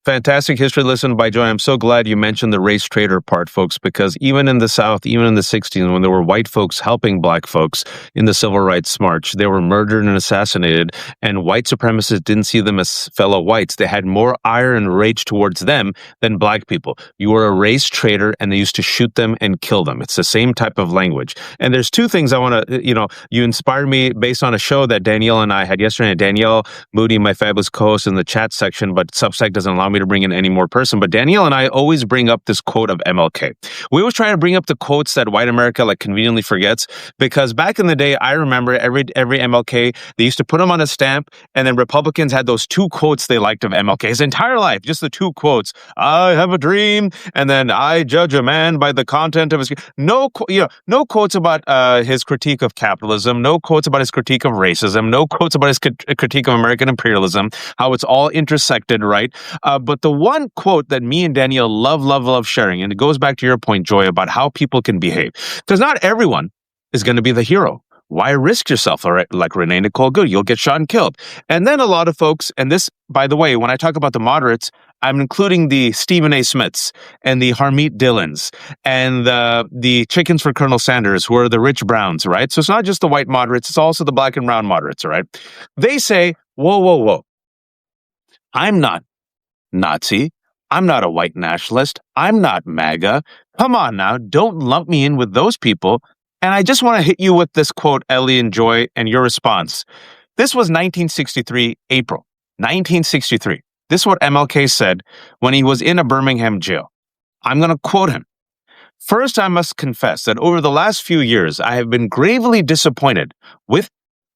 Fantastic history lesson by Joy. I'm so glad you mentioned the race traitor part, folks, because even in the South, even in the 60s, when there were white folks helping black folks in the Civil Rights March, they were murdered and assassinated, and white supremacists didn't see them as fellow whites. They had more ire and rage towards them than black people. You were a race traitor, and they used to shoot them and kill them. It's the same type of language. And there's two things I want to, you inspired me based on a show that Danielle and I had yesterday. Danielle Moodie, my fabulous co-host in the chat section, but Substack doesn't allow me to bring in any more person. But Danielle and I always bring up this quote of MLK. We always try to bring up the quotes that white America conveniently forgets, because back in the day, I remember every MLK, they used to put him on a stamp, and then Republicans had those two quotes they liked of MLK his entire life, just the two quotes. I have a dream, and then I judge a man by the content of his. No quotes about his critique of capitalism, no quotes about his critique of racism, no quotes about his critique of American imperialism, how it's all intersected, right? But the one quote that me and Danielle love sharing, and it goes back to your point, Joy, about how people can behave. Because not everyone is going to be the hero. Why risk yourself? All right, like Renee Nicole Good, you'll get shot and killed. And then a lot of folks, and this, by the way, when I talk about the moderates, I'm including the Stephen A. Smiths and the Harmeet Dillons and the chickens for Colonel Sanders, who are the Rich Browns, right? So it's not just the white moderates, it's also the black and brown moderates, all right? They say, whoa. I'm not Nazi. I'm not a white nationalist. I'm not MAGA. Come on now, don't lump me in with those people. And I just want to hit you with this quote, Elie and Joy, and your response. This was 1963, April. 1963. This is what MLK said when he was in a Birmingham jail. I'm going to quote him. First, I must confess that over the last few years, I have been gravely disappointed with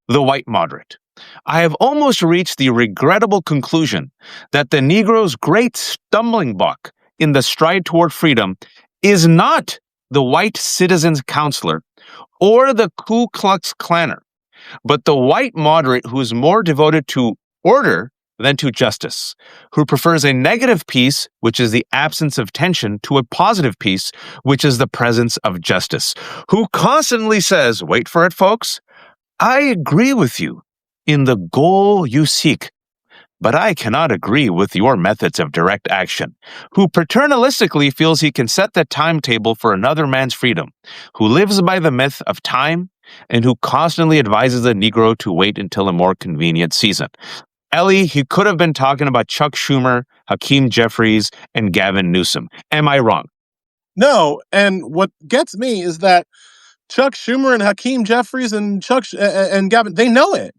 the white moderate. I have almost reached the regrettable conclusion that the Negro's great stumbling block in the stride toward freedom is not the white citizen's counselor or the Ku Klux Klaner, but the white moderate who is more devoted to order than to justice, who prefers a negative peace, which is the absence of tension, to a positive peace, which is the presence of justice, who constantly says, wait for it, folks, I agree with you in the goal you seek, but I cannot agree with your methods of direct action, who paternalistically feels he can set the timetable for another man's freedom, who lives by the myth of time, and who constantly advises the Negro to wait until a more convenient season. Elie, he could have been talking about Chuck Schumer, Hakeem Jeffries, and Gavin Newsom. Am I wrong? No, and what gets me is that Chuck Schumer and Hakeem Jeffries and and Gavin, they know it.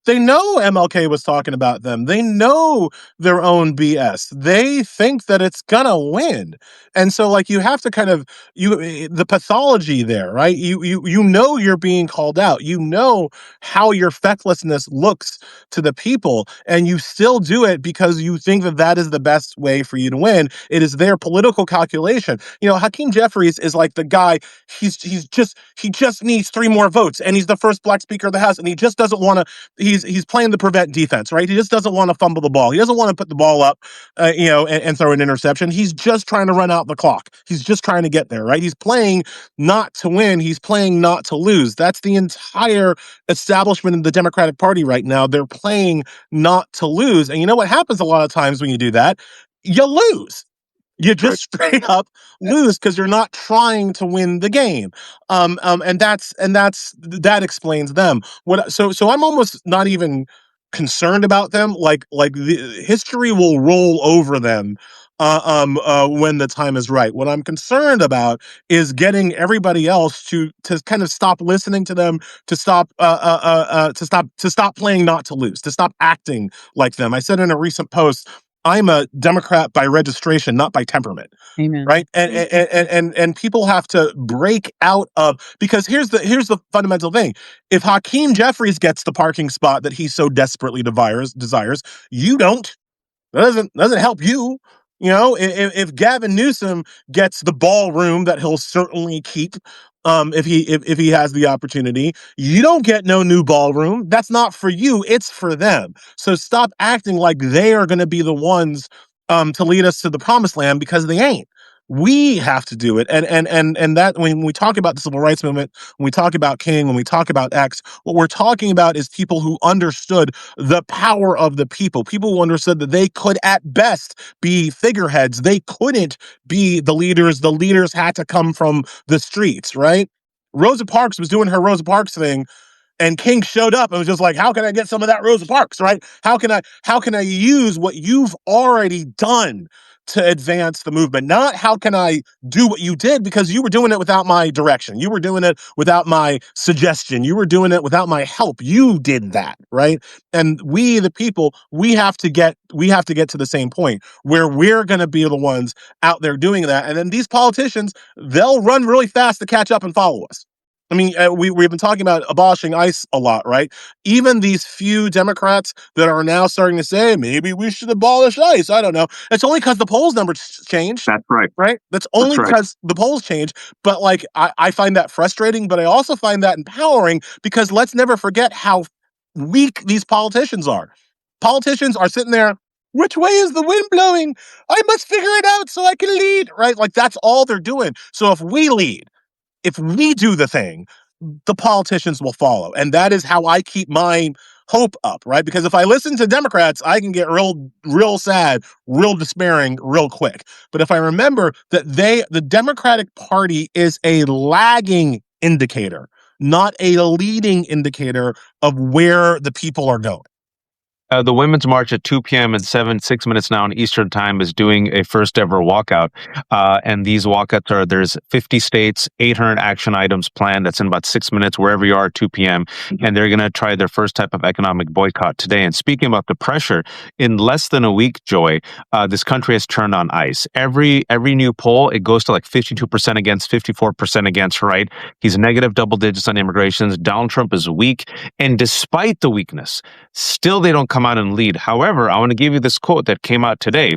They know MLK was talking about them. They know their own BS. They think that it's gonna win. And so you have to kind of the pathology there, right? You know you're being called out. You know how your fecklessness looks to the people, and you still do it because you think that that is the best way for you to win. It is their political calculation. Hakeem Jeffries is like the guy, he just needs 3 more votes, and he's the first black speaker of the House, and he just doesn't want to he's playing the prevent defense, right? He just doesn't want to fumble the ball. He doesn't want to put the ball up, and throw an interception. He's just trying to run out the clock. He's just trying to get there, right? He's playing not to win. He's playing not to lose. That's the entire establishment in the Democratic Party right now. They're playing not to lose. And you know what happens a lot of times when you do that? You lose. You just straight up lose because you're not trying to win the game, and that explains them. So I'm almost not even concerned about them. The history will roll over them when the time is right. What I'm concerned about is getting everybody else to kind of stop listening to them, to stop playing not to lose, to stop acting like them. I said in a recent post, I'm a Democrat by registration, not by temperament. Amen. Right. And people have to break out of, because here's the fundamental thing. If Hakeem Jeffries gets the parking spot that he so desperately desires, you don't. That doesn't help you. You know, if Gavin Newsom gets the ballroom that he'll certainly keep, if he has the opportunity, you don't get no new ballroom. That's not for you. It's for them. So stop acting like they are going to be the ones to lead us to the promised land, because they ain't. We have to do it. And that, when we talk about the civil rights movement, when we talk about King, when we talk about X, what we're talking about is people who understood the power of the people who understood that they could at best be figureheads. They couldn't be the leaders. The leaders had to come from the streets, right? Rosa Parks was doing her Rosa Parks thing, and King showed up and was just like, how can I get some of that Rosa Parks, right? How can I use what you've already done to advance the movement? Not how can I do what you did, because you were doing it without my direction. You were doing it without my suggestion. You were doing it without my help. You did that, right? And we, the people, we have to get to the same point where we're going to be the ones out there doing that. And then these politicians, they'll run really fast to catch up and follow us. I mean, we've been talking about abolishing ICE a lot, right? Even these few Democrats that are now starting to say, maybe we should abolish ICE. I don't know. It's only because the polls numbers changed. That's right. Right? That's only because the polls change. But like, I find that frustrating, but I also find that empowering, because let's never forget how weak these politicians are. Politicians are sitting there, which way is the wind blowing? I must figure it out so I can lead, right? Like, that's all they're doing. So if we lead, if we do the thing, the politicians will follow. And that is how I keep my hope up, right? Because if I listen to Democrats, I can get real sad, real despairing, real quick. But if I remember that the Democratic Party is a lagging indicator, not a leading indicator of where the people are going. The Women's March at 2 p.m. and 6 minutes now in Eastern Time is doing a first ever walkout. And these walkouts there's 50 states, 800 action items planned. That's in about 6 minutes, wherever you are, 2 p.m. And they're going to try their first type of economic boycott today. And speaking about the pressure, in less than a week, Joy, this country has turned on ICE. Every new poll, it goes to like 52% against, 54% against, right? He's negative double digits on immigrations. Donald Trump is weak. And despite the weakness, still they don't come out and lead. However, I want to give you this quote that came out today.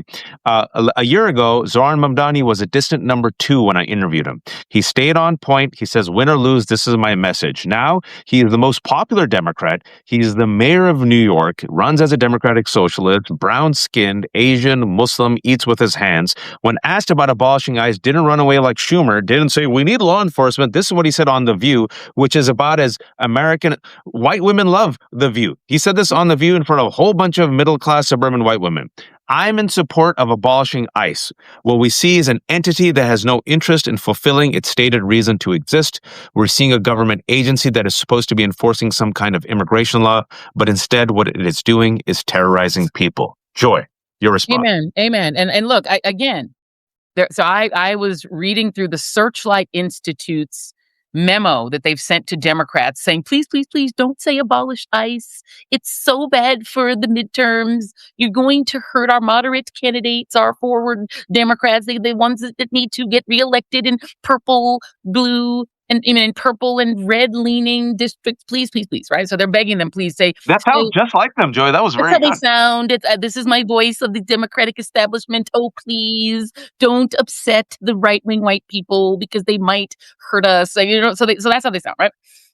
A year ago, Zoran Mamdani was a distant number 2 when I interviewed him. He stayed on point. He says, win or lose, this is my message. Now, he is the most popular Democrat. He's the mayor of New York, runs as a Democratic socialist, brown-skinned, Asian, Muslim, eats with his hands. When asked about abolishing ICE, didn't run away like Schumer, didn't say, we need law enforcement. This is what he said on The View, which is about as American white women love The View. He said this on The View in front of a whole bunch of middle-class suburban white women. I'm in support of abolishing ICE. What we see is an entity that has no interest in fulfilling its stated reason to exist. We're seeing a government agency that is supposed to be enforcing some kind of immigration law, but instead what it is doing is terrorizing people. Joy, your response. Amen. And look, I was reading through the Searchlight Institute's memo that they've sent to Democrats saying, please, please, please don't say abolish ICE. It's so bad for the midterms. You're going to hurt our moderate candidates, our forward Democrats, the ones that need to get reelected in purple, blue, and in purple and red leaning districts. Please, please, please, right? So they're begging them, please say. That sounds just like them, Joy. That was very That's how good. they sound. This is my voice of the Democratic establishment. Oh, please don't upset the right-wing white people because they might hurt us. So that's how they sound, right?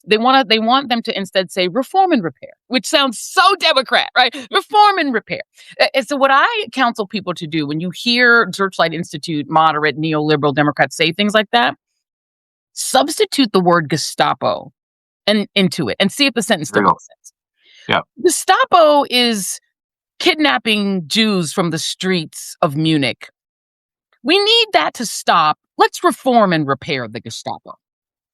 They want them to instead say reform and repair, which sounds so Democrat, right? Reform and repair. And so what I counsel people to do when you hear Searchlight Institute, moderate, neoliberal Democrats say things like that, substitute the word Gestapo and into it and see if the sentence still makes sense. Yeah. Gestapo is kidnapping Jews from the streets of Munich. We need that to stop. Let's reform and repair the Gestapo.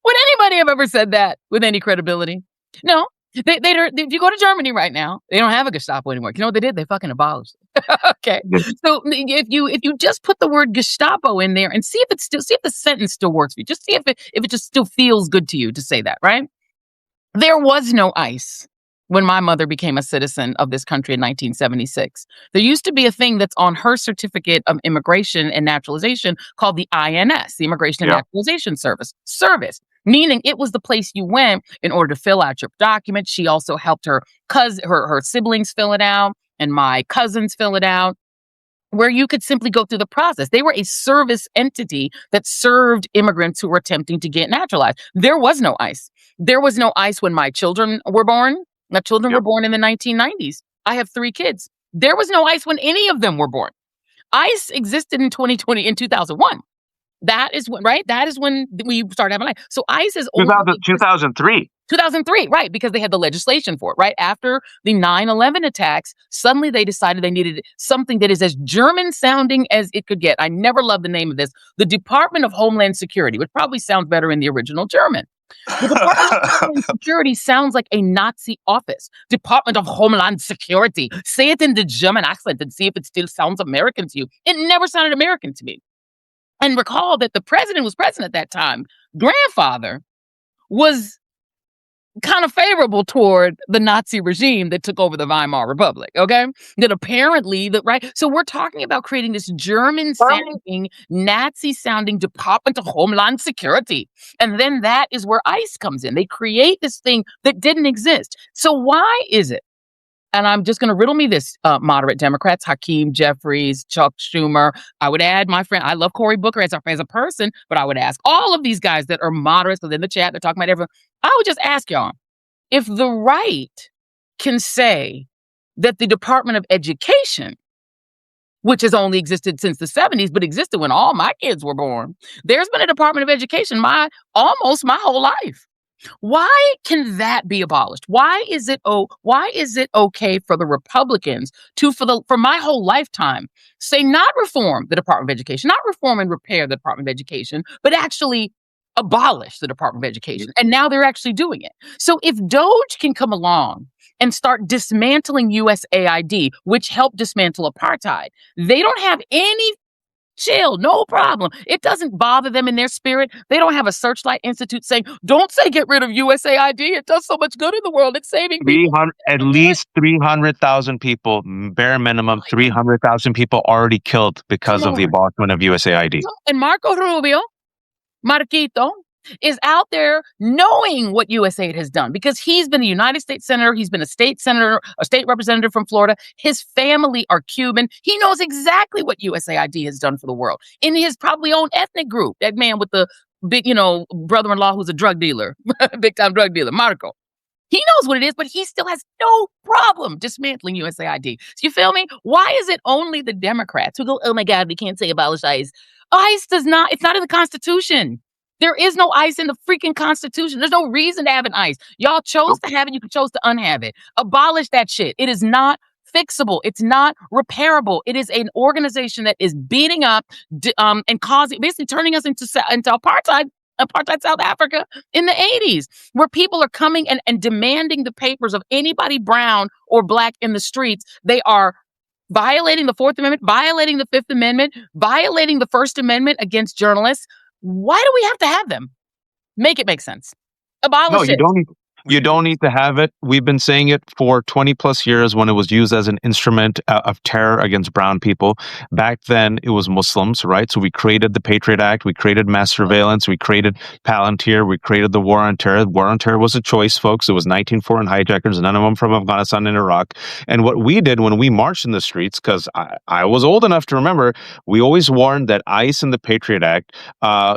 Would anybody have ever said that with any credibility? No. They don't. If you go to Germany right now, they don't have a Gestapo anymore. You know what they did? They fucking abolished it. Okay. So if you just put the word Gestapo in there and see if the sentence still works for you. Just see if it just still feels good to you to say that, right? There was no ICE when my mother became a citizen of this country in 1976. There used to be a thing that's on her certificate of immigration and naturalization called the INS, the Immigration and Yeah. Naturalization Service, meaning it was the place you went in order to fill out your documents. She also helped her siblings fill it out and my cousins fill it out, where you could simply go through the process. They were a service entity that served immigrants who were attempting to get naturalized. There was no ICE. There was no ICE when my children were born. My children were born in the 1990s. I have 3 kids. There was no ICE when any of them were born. ICE existed in 2001. That is when, right? That is when we started having ICE. So ICE is 2003. 2003, right, because they had the legislation for it, right? After the 9/11 attacks, suddenly they decided they needed something that is as German-sounding as it could get. I never loved the name of this. The Department of Homeland Security, which probably sounds better in the original German. The Department of Homeland Security sounds like a Nazi office. Department of Homeland Security. Say it in the German accent and see if it still sounds American to you. It never sounded American to me. And recall that the president was president at that time. Grandfather was kind of favorable toward the Nazi regime that took over the Weimar Republic, okay? That apparently, right? So we're talking about creating this German-sounding, Nazi-sounding Department of Homeland Security. And then that is where ICE comes in. They create this thing that didn't exist. So why is it? And I'm just going to riddle me this, moderate Democrats, Hakeem Jeffries, Chuck Schumer. I would add my friend, I love Cory Booker as a person, but I would ask all of these guys that are moderates, because in the chat, they're talking about everything. I would just ask y'all, if the right can say that the Department of Education, which has only existed since the 70s, but existed when all my kids were born, there's been a Department of Education almost my whole life. Why can that be abolished? Why is it okay for the Republicans to, for my whole lifetime, say not reform the Department of Education, not reform and repair the Department of Education, but actually abolish the Department of Education? And now they're actually doing it. So if Doge can come along and start dismantling USAID, which helped dismantle apartheid, they don't have any chill, no problem. It doesn't bother them in their spirit. They don't have a Searchlight Institute saying, don't say get rid of USAID. It does so much good in the world. It's saving people. At least 300,000 people, bare minimum, 300,000 people already killed because of the abolishment of USAID. And Marco Rubio, Marquito, is out there knowing what USAID has done, because he's been a United States Senator. He's been a state senator, a state representative from Florida. His family are Cuban. He knows exactly what USAID has done for the world in his probably own ethnic group. That man with the big, brother-in-law who's a drug dealer, big time drug dealer, Marco. He knows what it is, but he still has no problem dismantling USAID. So you feel me? Why is it only the Democrats who go, oh my God, we can't say abolish ICE? ICE does not, it's not in the Constitution. There is no ICE in the freaking Constitution. There's no reason to have an ICE. Y'all chose to have it. You chose to unhave it. Abolish that shit. It is not fixable. It's not repairable. It is an organization that is beating up and causing, basically turning us into apartheid South Africa in the 80s, where people are coming and demanding the papers of anybody brown or black in the streets. They are violating the Fourth Amendment, violating the Fifth Amendment, violating the First Amendment against journalists. Why do we have to have them? Make it make sense. Abolish it. You don't need to have it. We've been saying it for 20 plus years when it was used as an instrument of terror against brown people. Back then, it was Muslims, right? So we created the Patriot Act. We created mass surveillance. We created Palantir. We created the War on Terror. War on Terror was a choice, folks. It was 19 foreign hijackers, none of them from Afghanistan and Iraq. And what we did when we marched in the streets, because I was old enough to remember, we always warned that ICE and the Patriot Act,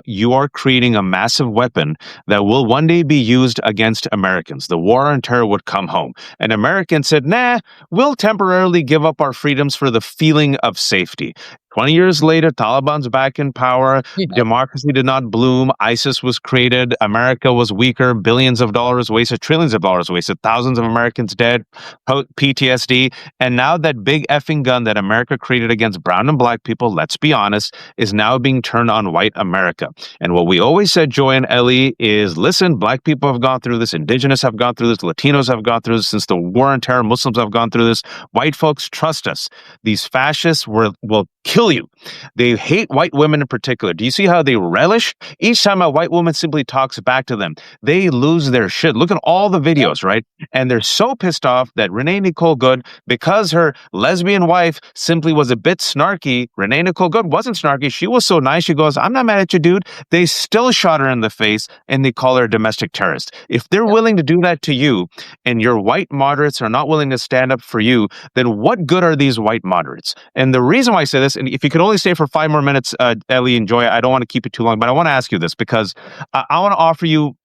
you are creating a massive weapon that will one day be used against Americans. The war on terror would come home. And Americans said, nah, we'll temporarily give up our freedoms for the feeling of safety. 20 years later, Taliban's back in power. Yeah. Democracy did not bloom. ISIS was created. America was weaker. Billions of dollars wasted. Trillions of dollars wasted. Thousands of Americans dead. PTSD. And now that big effing gun that America created against brown and black people, let's be honest, is now being turned on white America. And what we always said, Joy and Elie, is listen, black people have gone through this. Indigenous have gone through this. Latinos have gone through this. Since the war on terror, Muslims have gone through this. White folks, trust us. These fascists will kill kill you. They hate white women in particular. Do you see how they relish each time a white woman simply talks back to them? They lose their shit. Look at all the videos, right? And they're so pissed off that Renee Nicole Good, because her lesbian wife simply was a bit snarky. Renee Nicole Good wasn't snarky. She was so nice. She goes, I'm not mad at you, dude. They still shot her in the face and they call her a domestic terrorist. If they're willing to do that to you and your white moderates are not willing to stand up for you, then what good are these white moderates? And the reason why I say this, and if you could only stay for 5 more minutes, Elie and Joy, I don't want to keep it too long, but I want to ask you this because I want to offer you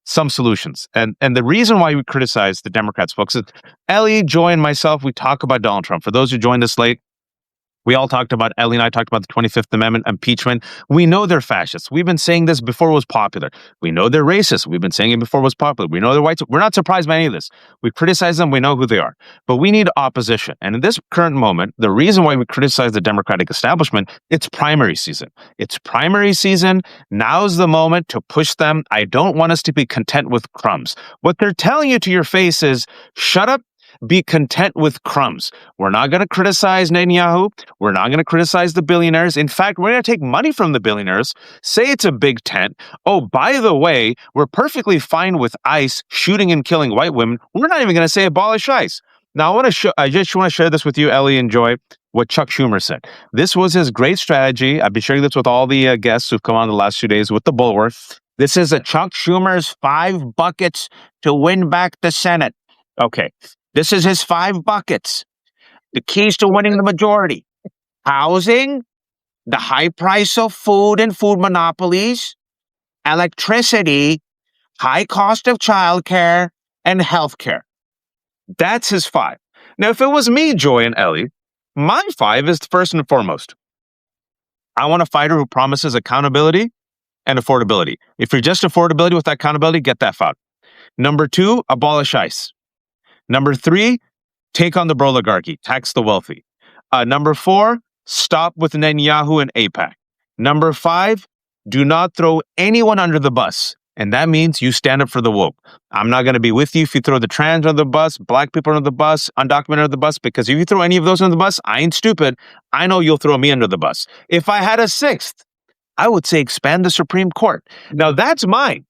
some solutions. And the reason why we criticize the Democrats, folks, is Elie, Joy, and myself, we talk about Donald Trump. For those who joined us late, we all talked about, Elie and I talked about the 25th Amendment, impeachment. We know they're fascists. We've been saying this before it was popular. We know they're racist. We've been saying it before it was popular. We know they're white. We're not surprised by any of this. We criticize them. We know who they are. But we need opposition. And in this current moment, the reason why we criticize the Democratic establishment, it's primary season. It's primary season. Now's the moment to push them. I don't want us to be content with crumbs. What they're telling you to your face is, shut up. Be content with crumbs. We're not going to criticize Netanyahu. We're not going to criticize the billionaires. In fact, we're going to take money from the billionaires, say it's a big tent. Oh, by the way, we're perfectly fine with ICE shooting and killing white women. We're not even going to say abolish ICE. Now, I just want to share this with you, Elie and Joy, what Chuck Schumer said. This was his great strategy. I've been sharing this with all the guests who've come on the last 2 days with the Bulwark. This is a Chuck Schumer's 5 buckets to win back the Senate. Okay. This is his 5 buckets. The keys to winning the majority: housing, the high price of food and food monopolies, electricity, high cost of childcare, and healthcare. That's his 5. Now, if it was me, Joy, and Elie, my 5 is first and foremost, I want a fighter who promises accountability and affordability. If you're just affordability with accountability, get that 5. Number 2, abolish ICE. Number 3, take on the oligarchy, tax the wealthy. Number 4, stop with Netanyahu and AIPAC. Number 5, do not throw anyone under the bus. And that means you stand up for the woke. I'm not going to be with you if you throw the trans under the bus, black people under the bus, undocumented under the bus, because if you throw any of those under the bus, I ain't stupid. I know you'll throw me under the bus. If I had a 6th, I would say expand the Supreme Court. Now, that's mine.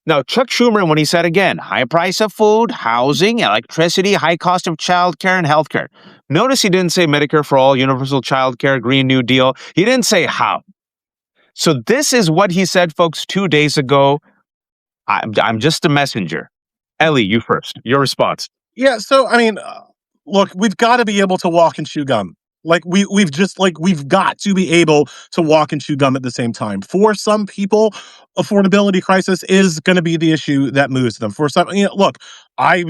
Now, Chuck Schumer, when he said again, high price of food, housing, electricity, high cost of childcare and healthcare. Notice he didn't say Medicare for all, universal childcare, Green New Deal. He didn't say how. So this is what he said, folks, 2 days ago. I'm just a messenger. Elie, you first. Your response. Yeah, so I mean, look, we've got to be able to walk and chew gum. We've got to be able to walk and chew gum at the same time. For some people, affordability crisis is going to be the issue that moves them. For some, look, I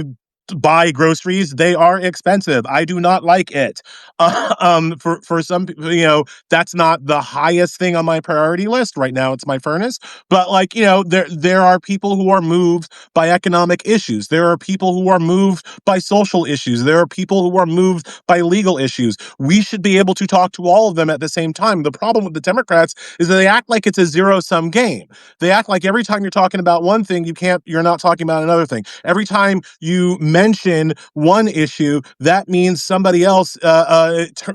buy groceries; they are expensive. I do not like it. For some people, that's not the highest thing on my priority list right now. It's my furnace, but there are people who are moved by economic issues. There are people who are moved by social issues. There are people who are moved by legal issues. We should be able to talk to all of them at the same time. The problem with the Democrats is that they act like it's a zero-sum game. They act like every time you're talking about one thing, you're not talking about another thing. Every time you mention one issue, that means somebody else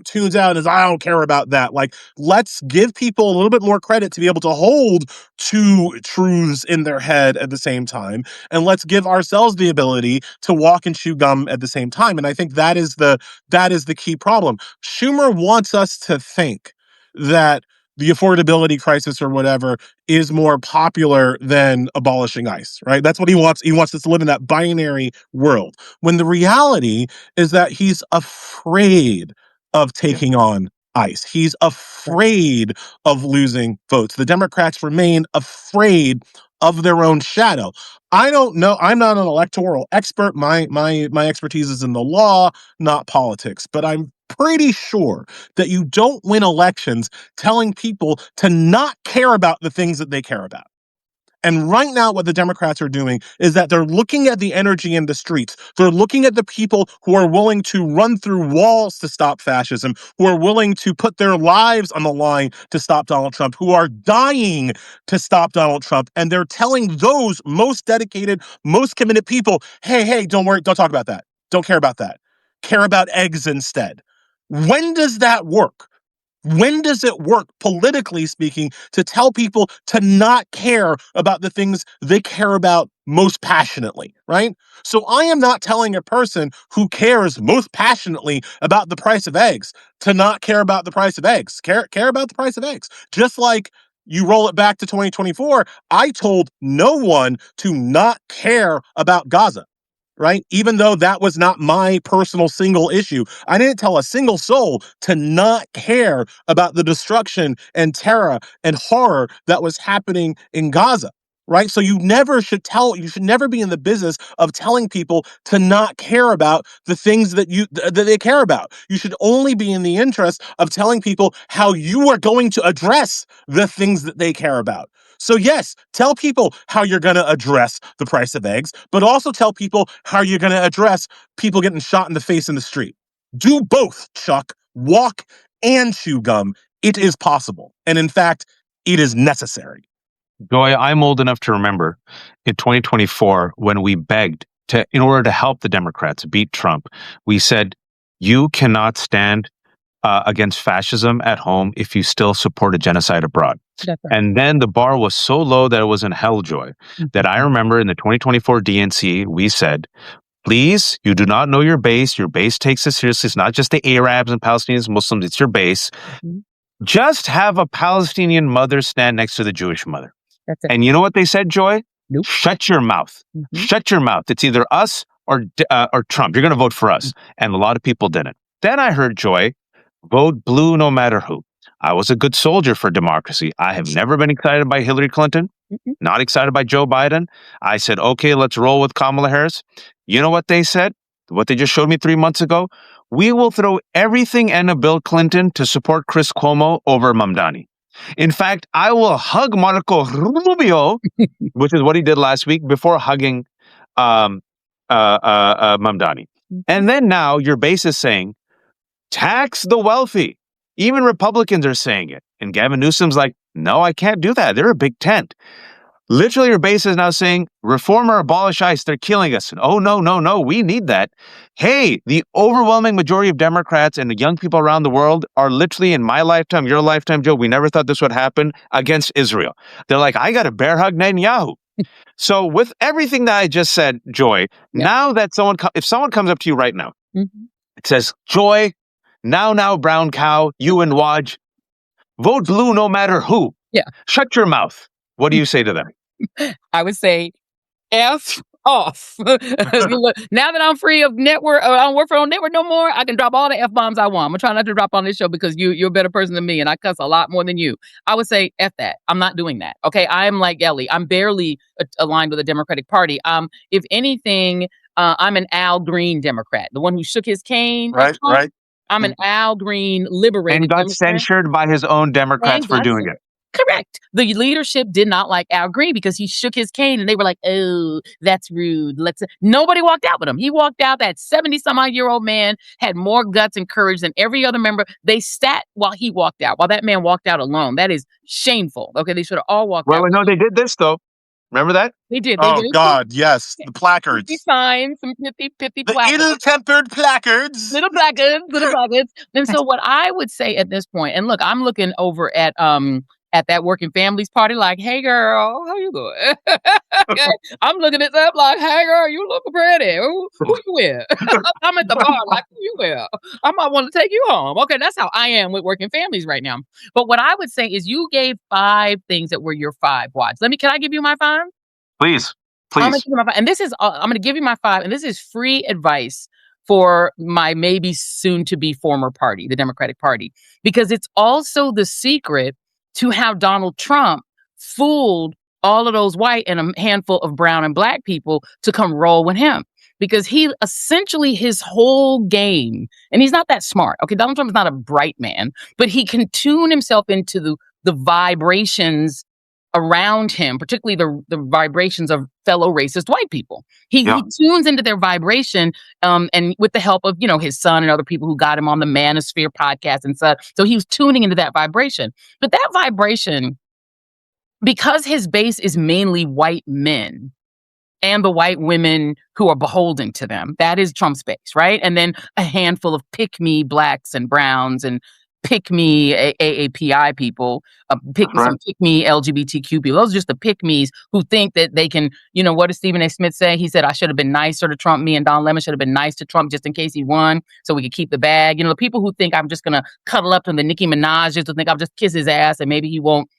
tunes out and says, I don't care about that. Let's give people a little bit more credit to be able to hold 2 truths in their head at the same time. And let's give ourselves the ability to walk and chew gum at the same time. And I think that is the key problem. Schumer wants us to think that the affordability crisis or whatever is more popular than abolishing ICE, right? That's what he wants. He wants us to live in that binary world. When the reality is that he's afraid of taking on ICE. He's afraid of losing votes. The Democrats remain afraid of their own shadow. I don't know. I'm not an electoral expert. My expertise is in the law, not politics. But I'm pretty sure that you don't win elections telling people to not care about the things that they care about. And right now, what the Democrats are doing is that they're looking at the energy in the streets. They're looking at the people who are willing to run through walls to stop fascism, who are willing to put their lives on the line to stop Donald Trump, who are dying to stop Donald Trump. And they're telling those most dedicated, most committed people, hey, don't worry, don't talk about that. Don't care about that. Care about eggs instead. When does that work? When does it work, politically speaking, to tell people to not care about the things they care about most passionately, right? So I am not telling a person who cares most passionately about the price of eggs to not care about the price of eggs. Care about the price of eggs. Just like you roll it back to 2024, I told no one to not care about Gaza, right? Even though that was not my personal single issue, I didn't tell a single soul to not care about the destruction and terror and horror that was happening in Gaza. Right. So you should never be in the business of telling people to not care about the things that they care about. You should only be in the interest of telling people how you are going to address the things that they care about. So yes, tell people how you're going to address the price of eggs, but also tell people how you're going to address people getting shot in the face in the street. Do both, Chuck. Walk and chew gum. It is possible. And in fact, it is necessary. Joy, I'm old enough to remember in 2024 when we begged in order to help the Democrats beat Trump, we said, you cannot stand against fascism at home if you still support a genocide abroad. That's right. And then the bar was so low that it was in hell, Joy, that I remember in the 2024 DNC, we said, please, you do not know your base. Your base takes it seriously. It's not just the Arabs and Palestinians, Muslims, it's your base. Just have a Palestinian mother stand next to the Jewish mother. That's it. And you know what they said, Joy? Nope. Shut your mouth. Shut your mouth. It's either us or Trump. You're going to vote for us. And a lot of people didn't. Then I heard, Joy, vote blue no matter who. I was a good soldier for democracy. I have never been excited by Hillary Clinton, not excited by Joe Biden. I said, okay, let's roll with Kamala Harris. You know what they said? What they just showed me 3 months ago? We will throw everything into Bill Clinton to support Chris Cuomo over Mamdani. In fact, I will hug Marco Rubio, which is what he did last week, before hugging Mamdani. And then now your base is saying, tax the wealthy. Even Republicans are saying it. And Gavin Newsom's like, no, I can't do that. They're a big tent. Literally, your base is now saying, reform or abolish ICE. They're killing us. And, oh, no, we need that. Hey, the overwhelming majority of Democrats and the young people around the world are literally in my lifetime, your lifetime, Joe, we never thought this would happen, against Israel. They're like, I got to bear hug Netanyahu. So with everything that I just said, Joy, now that if someone comes up to you right now, it says, Joy, now, brown cow, you and Waj, vote blue no matter who. Yeah. Shut your mouth. What do you say to them? I would say, F off. Now that I'm free of network, I don't work for no network no more, I can drop all the F-bombs I want. I'm going to try not to drop on this show because you're a better person than me and I cuss a lot more than you. I would say, F that. I'm not doing that. Okay. I'm like Elie. I'm barely aligned with the Democratic Party. If anything, I'm an Al Green Democrat, the one who shook his cane. Right. I'm an Al Green liberated and got Democrat. censured by his own Democrats for doing it. Correct. The leadership did not like Al Green because he shook his cane and they were like, oh, that's rude. Nobody walked out with him. He walked out. That 70-some-odd-year-old man had more guts and courage than every other member. They sat while he walked out, while that man walked out alone. That is shameful. Okay, they should have all walked out. Well, no, they did this, though. Remember that? They did. Oh, God, yes. The placards. Pithy signs, some pithy The placards. ill-tempered placards. Little placards. And so what I would say at this point, and look, I'm looking over at that working families party like, hey, girl, how you doing? I'm looking at them like, hey, girl, you look pretty. Who you with? I'm at the bar like, who you with? I might want to take you home. Okay, that's how I am with working families right now. But what I would say is you gave 5 things that were your 5 watch. Can I give you my 5? Please. I'm gonna give you my 5. And this is, I'm going to give you my 5. And this is free advice for my maybe soon to be former party, the Democratic Party, because it's also the secret to how Donald Trump fooled all of those white and a handful of brown and black people to come roll with him. Because he essentially, his whole game, and he's not that smart. Okay, Donald Trump is not a bright man, but he can tune himself into the vibrations around him, particularly the vibrations of fellow racist white people. He tunes into their vibration, and with the help of, his son and other people who got him on the Manosphere podcast and such. So he was tuning into that vibration. But that vibration, because his base is mainly white men and the white women who are beholden to them, that is Trump's base, right? And then a handful of pick-me blacks and browns and pick me AAPI people, some pick me LGBTQ people. Those are just the pick me's who think that they can, what did Stephen A. Smith say? He said, I should have been nicer to Trump. Me and Don Lemon should have been nice to Trump just in case he won so we could keep the bag. The people who think I'm just going to cuddle up to the Nicki Minaj's, who think I'll just kiss his ass and maybe he won't,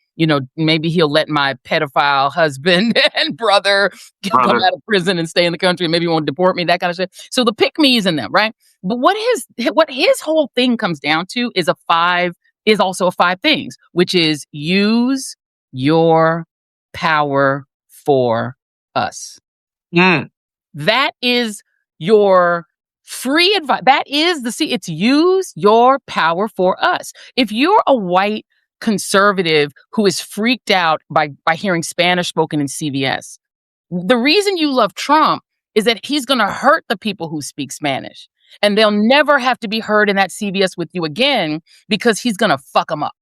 maybe he'll let my pedophile husband and brother come out of prison and stay in the country and maybe he won't deport me, that kind of shit. So the pick me's in them, right? But what his whole thing comes down to is also five things, which is use your power for us. That is your free advice. That is it's use your power for us. If you're a white conservative who is freaked out by hearing Spanish spoken in CVS, the reason you love Trump is that he's going to hurt the people who speak Spanish. And they'll never have to be heard in that CVS with you again because he's going to fuck them up.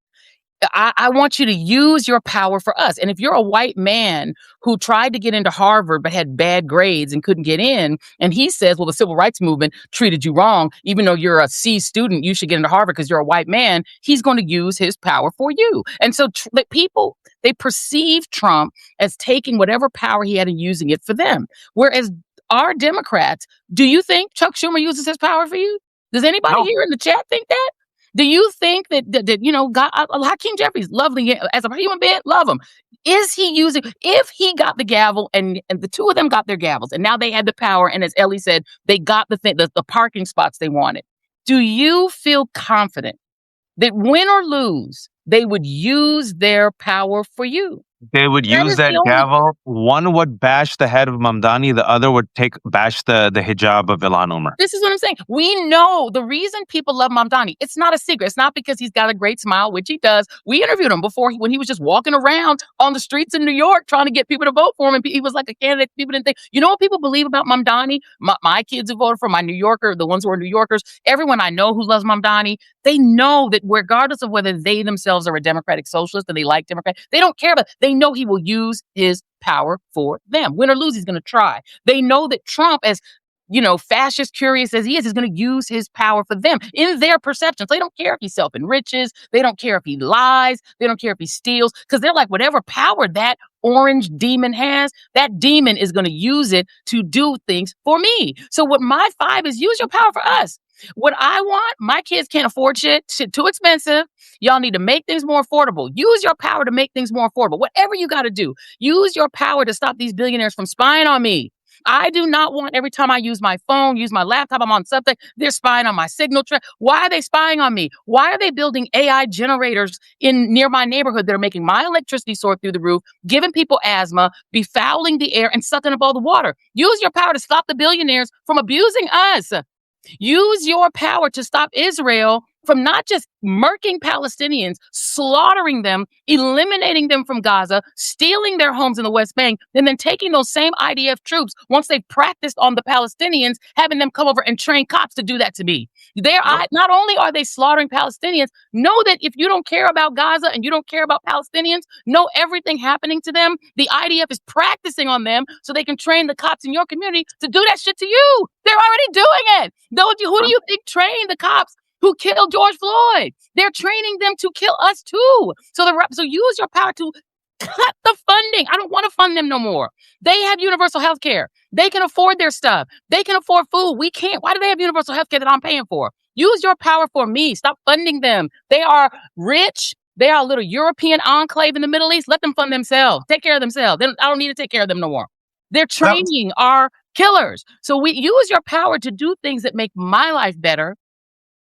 I want you to use your power for us. And if you're a white man who tried to get into Harvard but had bad grades and couldn't get in, and he says, well, the civil rights movement treated you wrong, even though you're a C student, you should get into Harvard because you're a white man, he's going to use his power for you. And so people, they perceive Trump as taking whatever power he had and using it for them. Whereas our Democrats, do you think Chuck Schumer uses his power for you? Does anybody here in the chat think that? Do you think that God, Hakeem Jeffries, lovely as a human being, love him. Is he using, if he got the gavel and the two of them got their gavels and now they had the power, and as Elie said, they got the parking spots they wanted. Do you feel confident that win or lose, they would use their power for you? They would use that gavel. One would bash the head of Mamdani. The other would bash the hijab of Ilhan Omar. This is what I'm saying. We know the reason people love Mamdani. It's not a secret. It's not because he's got a great smile, which he does. We interviewed him before when he was just walking around on the streets in New York trying to get people to vote for him. And he was like a candidate. People didn't think. You know what people believe about Mamdani? My kids who voted for my New Yorker, the ones who are New Yorkers, everyone I know who loves Mamdani, they know that regardless of whether they themselves are a Democratic socialist and they like Democrat, they don't care about it. They know he will use his power for them. Win or lose, he's going to try. They know that Trump, as fascist curious as he is going to use his power for them in their perceptions. They don't care if he self-enriches. They don't care if he lies. They don't care if he steals, because they're like, whatever power that orange demon has, that demon is going to use it to do things for me. So what my 5 is, use your power for us. What I want, my kids can't afford shit too expensive. Y'all need to make things more affordable. Use your power to make things more affordable. Whatever you got to do, use your power to stop these billionaires from spying on me. I do not want every time I use my phone, use my laptop, I'm on something, they're spying on my signal track. Why are they spying on me? Why are they building AI generators near my neighborhood that are making my electricity soar through the roof, giving people asthma, befouling the air, and sucking up all the water? Use your power to stop the billionaires from abusing us. Use your power to stop Israel from not just murking Palestinians, slaughtering them, eliminating them from Gaza, stealing their homes in the West Bank, and then taking those same IDF troops, once they've practiced on the Palestinians, having them come over and train cops to do that to me. Not only are they slaughtering Palestinians, know that if you don't care about Gaza and you don't care about Palestinians, know everything happening to them, the IDF is practicing on them so they can train the cops in your community to do that shit to you. They're already doing it. Who do you think trained the cops who killed George Floyd? They're training them to kill us too. So use your power to cut the funding. I don't want to fund them no more. They have universal health care. They can afford their stuff. They can afford food. We can't. Why do they have universal health care that I'm paying for? Use your power for me. Stop funding them. They are rich. They are a little European enclave in the Middle East. Let them fund themselves. Take care of themselves. I don't need to take care of them no more. They're training our killers. So we use your power to do things that make my life better,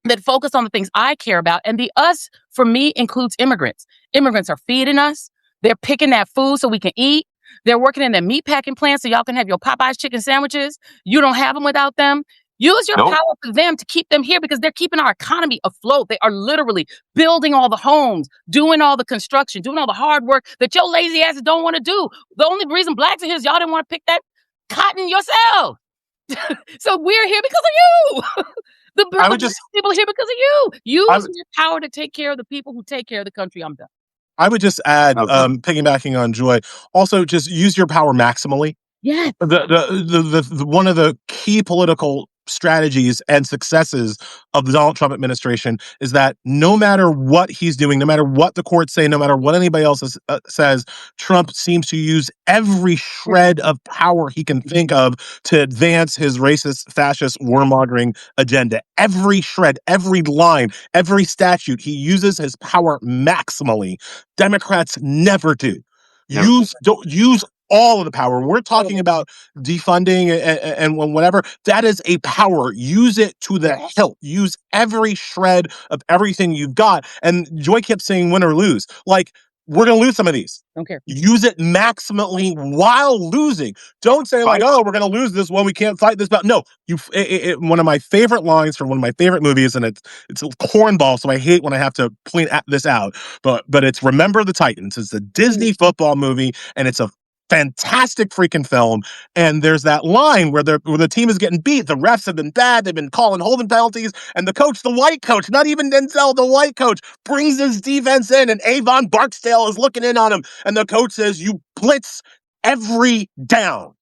that focus on the things I care about. And the us, for me, includes immigrants. Immigrants are feeding us. They're picking that food so we can eat. They're working in their meat packing plants so y'all can have your Popeyes chicken sandwiches. You don't have them without them. Use your power for them to keep them here, because they're keeping our economy afloat. They are literally building all the homes, doing all the construction, doing all the hard work that your lazy asses don't want to do. The only reason blacks are here is y'all didn't want to pick that cotton yourself. So we're here because of you. The people are here because of you. Use your power to take care of the people who take care of the country. I'm done. I would just add, piggybacking on Joy, also just use your power maximally. Yeah. The one of the key political strategies and successes of the Donald Trump administration is that no matter what he's doing, no matter what the courts say, no matter what anybody else says, Trump seems to use every shred of power he can think of to advance his racist, fascist, warmongering agenda. Every shred, every line, every statute, he uses his power maximally. Democrats never do. Never. Use all of the power. We're talking about defunding and whatever. That is a power. Use it to the hilt. Use every shred of everything you've got. And Joy kept saying win or lose. Like, we're going to lose some of these. Don't care. Use it maximally while losing. Don't say like, oh, we're going to lose this one. We can't fight this. But no, one of my favorite lines from one of my favorite movies, and it's a cornball, so I hate when I have to point this out. But it's Remember the Titans. It's a Disney football movie, and it's a fantastic freaking film. And there's that line where the team is getting beat. The refs have been bad. They've been calling holding penalties. And the coach, the white coach, not even Denzel, the white coach, brings his defense in, and Avon Barksdale is looking in on him. And the coach says, you blitz every down.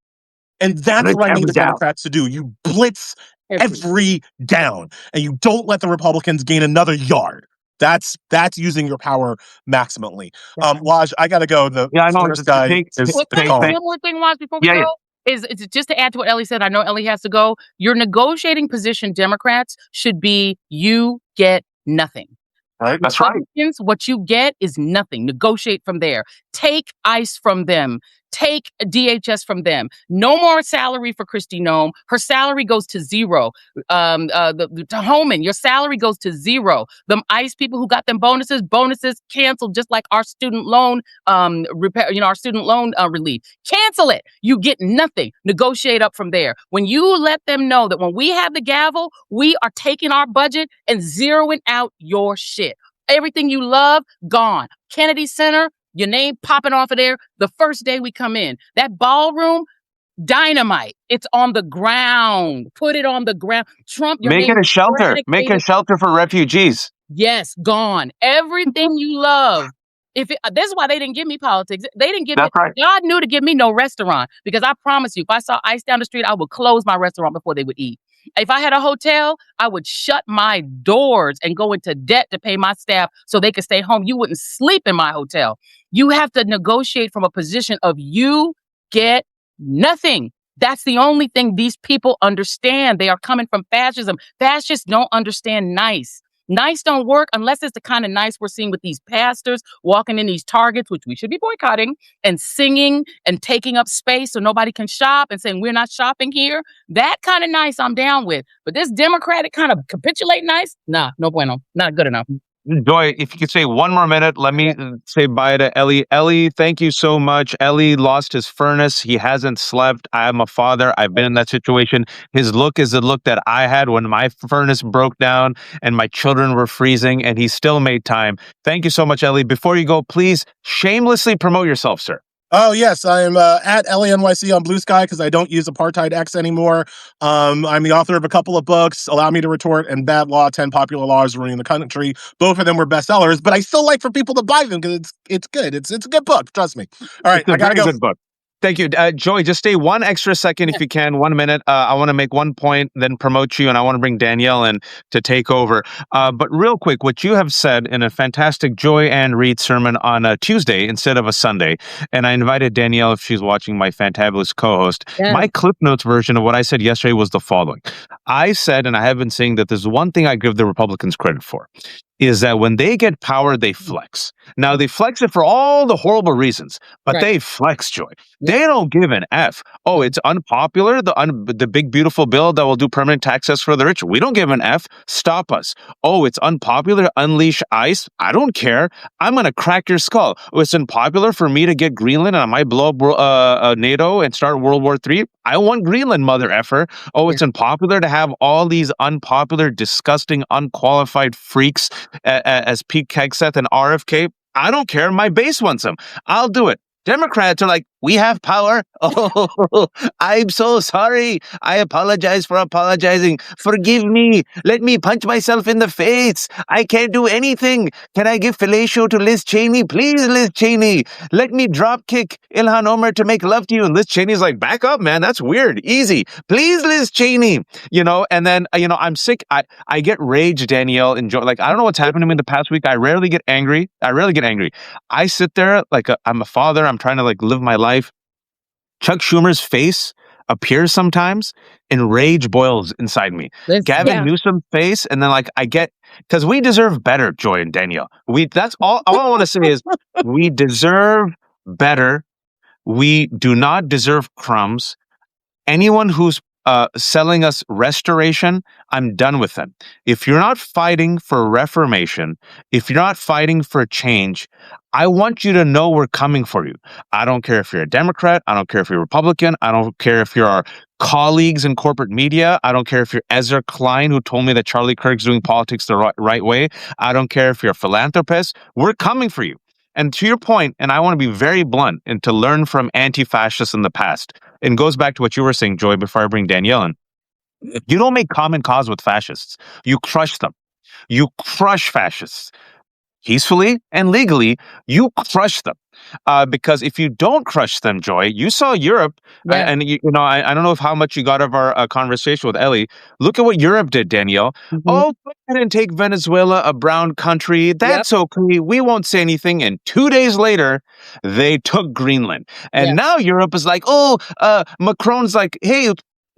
And that's what I need the Democrats to do. You blitz every down. And you don't let the Republicans gain another yard. That's using your power maximally. Waj, I gotta go. I know. First guy is one more thing, Waj, before we go. Is just to add to what Elie said. I know Elie has to go. Your negotiating position, Democrats, should be you get nothing. Right? That's right. What you get is nothing. Negotiate from there. Take ICE from them. Take DHS from them. No more salary for Kristi Noem. Her salary goes to zero. To Homan, your salary goes to zero. The ICE people who got them bonuses canceled, just like our student loan our student loan relief. Cancel it. You get nothing. Negotiate up from there. When you let them know that when we have the gavel, we are taking our budget and zeroing out your shit. Everything you love, gone. Kennedy Center, your name popping off of there the first day we come in. That ballroom, dynamite. It's on the ground. Put it on the ground. Trump, make it a shelter. Make a shelter for refugees. Yes, gone. Everything you love. This is why they didn't give me politics. They didn't give me. Right. God knew to give me no restaurant, because I promise you, if I saw ICE down the street, I would close my restaurant before they would eat. If I had a hotel, I would shut my doors and go into debt to pay my staff so they could stay home. You wouldn't sleep in my hotel. You have to negotiate from a position of you get nothing. That's the only thing these people understand. They are coming from fascism. Fascists don't understand nice. Nice don't work unless it's the kind of nice we're seeing with these pastors walking in these Targets, which we should be boycotting, and singing and taking up space so nobody can shop and saying we're not shopping here. That kind of nice I'm down with. But this Democratic kind of capitulate nice, nah, no bueno. Not good enough. Joy, if you could say one more minute, let me say bye to Elie. Elie, thank you so much. Elie lost his furnace. He hasn't slept. I am a father. I've been in that situation. His look is the look that I had when my furnace broke down and my children were freezing, and he still made time. Thank you so much, Elie. Before you go, please shamelessly promote yourself, sir. Oh, yes. I'm at Elie NYC on Blue Sky because I don't use Apartheid X anymore. I'm the author of a couple of books, Allow Me to Retort and Bad Law, 10 Popular Laws Ruining the Country. Both of them were bestsellers, but I still like for people to buy them because it's good. It's a good book. Trust me. All right. I got to go. Good book. Thank you. Joy, just stay one extra second if you can, 1 minute. I want to make one point, then promote you, and I want to bring Danielle in to take over. But real quick, what you have said in a fantastic Joy and Reid sermon on a Tuesday instead of a Sunday, and I invited Danielle, if she's watching, my fantabulous co-host. Yeah. My Clip Notes version of what I said yesterday was the following. I said, and I have been saying that there's one thing I give the Republicans credit for, is that when they get power, they flex. Now, they flex it for all the horrible reasons, but they flex, Joy. They don't give an F. Oh, it's unpopular, the big, beautiful bill that will do permanent taxes for the rich. We don't give an F. Stop us. Oh, it's unpopular, unleash ICE. I don't care. I'm going to crack your skull. Oh, it's unpopular for me to get Greenland and I might blow up NATO and start World War III. I want Greenland, mother effer. Oh, it's unpopular to have all these unpopular, disgusting, unqualified freaks as Pete Hegseth and RFK. I don't care. My base wants them. I'll do it. Democrats are like, we have power. Oh, I'm so sorry. I apologize for apologizing. Forgive me. Let me punch myself in the face. I can't do anything. Can I give fellatio to Liz Cheney? Please, Liz Cheney. Let me drop kick Ilhan Omar to make love to you. And Liz Cheney's like, back up, man. That's weird. Easy. Please, Liz Cheney. And then, I'm sick. I get rage, Danielle. Enjoy. Like, I don't know what's happened to me in the past week. I rarely get angry. I sit there like I'm a father. I'm trying to like live my life. Chuck Schumer's face appears sometimes and rage boils inside me. Gavin Newsom's face, and then like I get, because we deserve better, Joy and Danielle. That's all I want to say is we deserve better. We do not deserve crumbs. Anyone who's selling us restoration, I'm done with them. If you're not fighting for reformation, if you're not fighting for change, I want you to know we're coming for you. I don't care if you're a Democrat. I don't care if you're a Republican. I don't care if you're our colleagues in corporate media. I don't care if you're Ezra Klein, who told me that Charlie Kirk's doing politics the right way. I don't care if you're a philanthropist. We're coming for you. And to your point, and I want to be very blunt and to learn from anti-fascists in the past, and goes back to what you were saying, Joy, before I bring Danielle in. You don't make common cause with fascists. You crush them. You crush fascists. Peacefully and legally, you crush them. Because if you don't crush them, Joy, you saw Europe, and I don't know how much you got of our conversation with Elie. Look at what Europe did, Danielle. Mhm. Oh, go ahead and take Venezuela, a brown country. That's okay. We won't say anything. And 2 days later, they took Greenland. And now Europe is like, Macron's like, hey,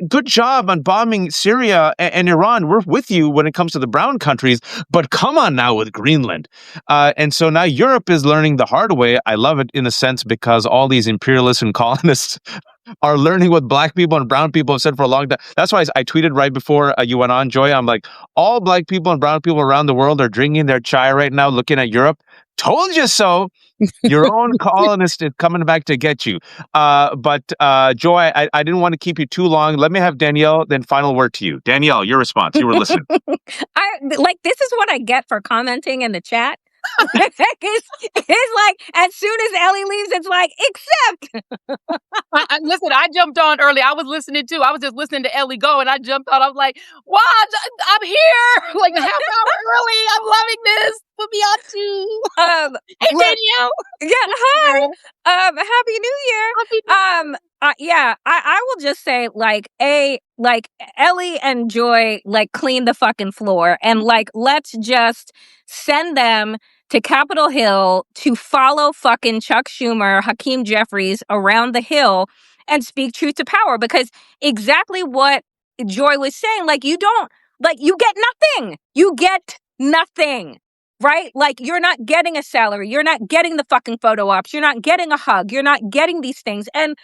good job on bombing Syria and Iran. We're with you when it comes to the brown countries, but come on now with Greenland. And so now Europe is learning the hard way. I love it in a sense because all these imperialists and colonists are learning what black people and brown people have said for a long time. That's why I tweeted right before you went on, Joy. I'm like, all black people and brown people around the world are drinking their chai right now, looking at Europe. Told you so. Your own colonist is coming back to get you. But Joy, I didn't want to keep you too long. Let me have Danielle, then final word to you. Danielle, your response. You were listening. This is what I get for commenting in the chat. It's like, as soon as Elie leaves, it's like, except. Listen, I jumped on early. I was listening too. I was just listening to Elie go, and I jumped on. I was like, "Wow, I'm here! Like a half hour early. I'm loving this. Put me on too." Hey, Danielle. Yeah, hi. Happy New Year. I will just say, like Elie and Joy, like, clean the fucking floor, and like, let's just send them to Capitol Hill to follow fucking Chuck Schumer, Hakeem Jeffries around the Hill and speak truth to power. Because exactly what Joy was saying, like, you get nothing. You get nothing. Right? Like, you're not getting a salary. You're not getting the fucking photo ops. You're not getting a hug. You're not getting these things. And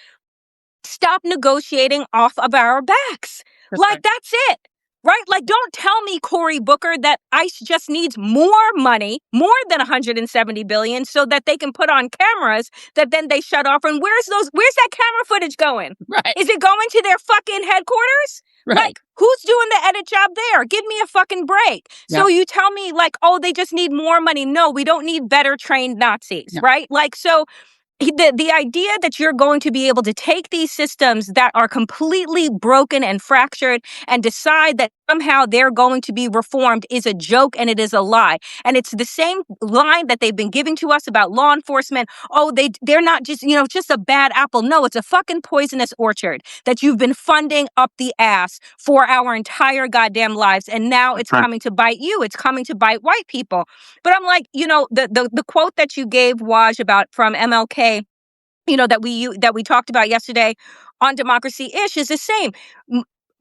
stop negotiating off of our backs. Like, that's it. Right? Like, don't tell me, Cory Booker, that ICE just needs more money, more than 170 billion, so that they can put on cameras that then they shut off. And where's that camera footage going? Right. Is it going to their fucking headquarters? Right. Like, who's doing the edit job there? Give me a fucking break. So you tell me, like, oh, they just need more money. No, we don't need better trained Nazis, right? Like, so the idea that you're going to be able to take these systems that are completely broken and fractured and decide that somehow they're going to be reformed is a joke, and it is a lie. And it's the same line that they've been giving to us about law enforcement. Oh, they're not just, just a bad apple. No, it's a fucking poisonous orchard that you've been funding up the ass for our entire goddamn lives. And now it's coming to bite you. It's coming to bite white people. But I'm like, the quote that you gave, Waj, about from MLK, that we talked about yesterday on Democracy-ish is the same.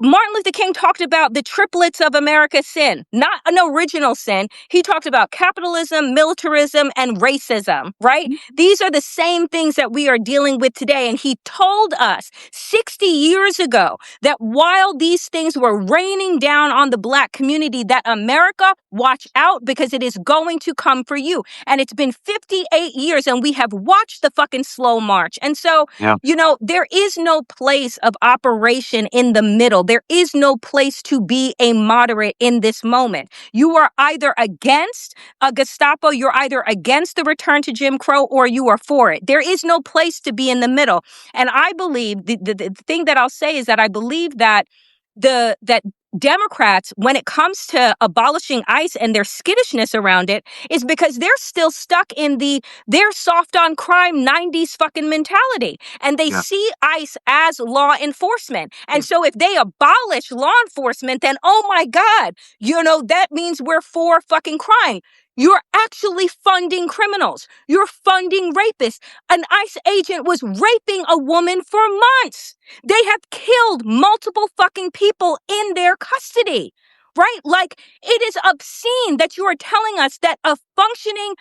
Martin Luther King talked about the triplets of America's sin, not an original sin. He talked about capitalism, militarism, and racism, right? Mm-hmm. These are the same things that we are dealing with today. And he told us 60 years ago that while these things were raining down on the Black community, that America, watch out, because it is going to come for you. And it's been 58 years and we have watched the fucking slow march. And so, there is no place of operation in the middle, There is no place to be a moderate in this moment. You are either against a Gestapo, you're either against the return to Jim Crow, or you are for it. There is no place to be in the middle. And I believe the thing that I'll say is that I believe that that Democrats, when it comes to abolishing ICE and their skittishness around it, is because they're still stuck in they're soft on crime 90s fucking mentality. And they see ICE as law enforcement. And so if they abolish law enforcement, then, oh my God, that means we're for fucking crime. You're actually funding criminals. You're funding rapists. An ICE agent was raping a woman for months. They have killed multiple fucking people in their custody, right? Like, it is obscene that you are telling us that a functioning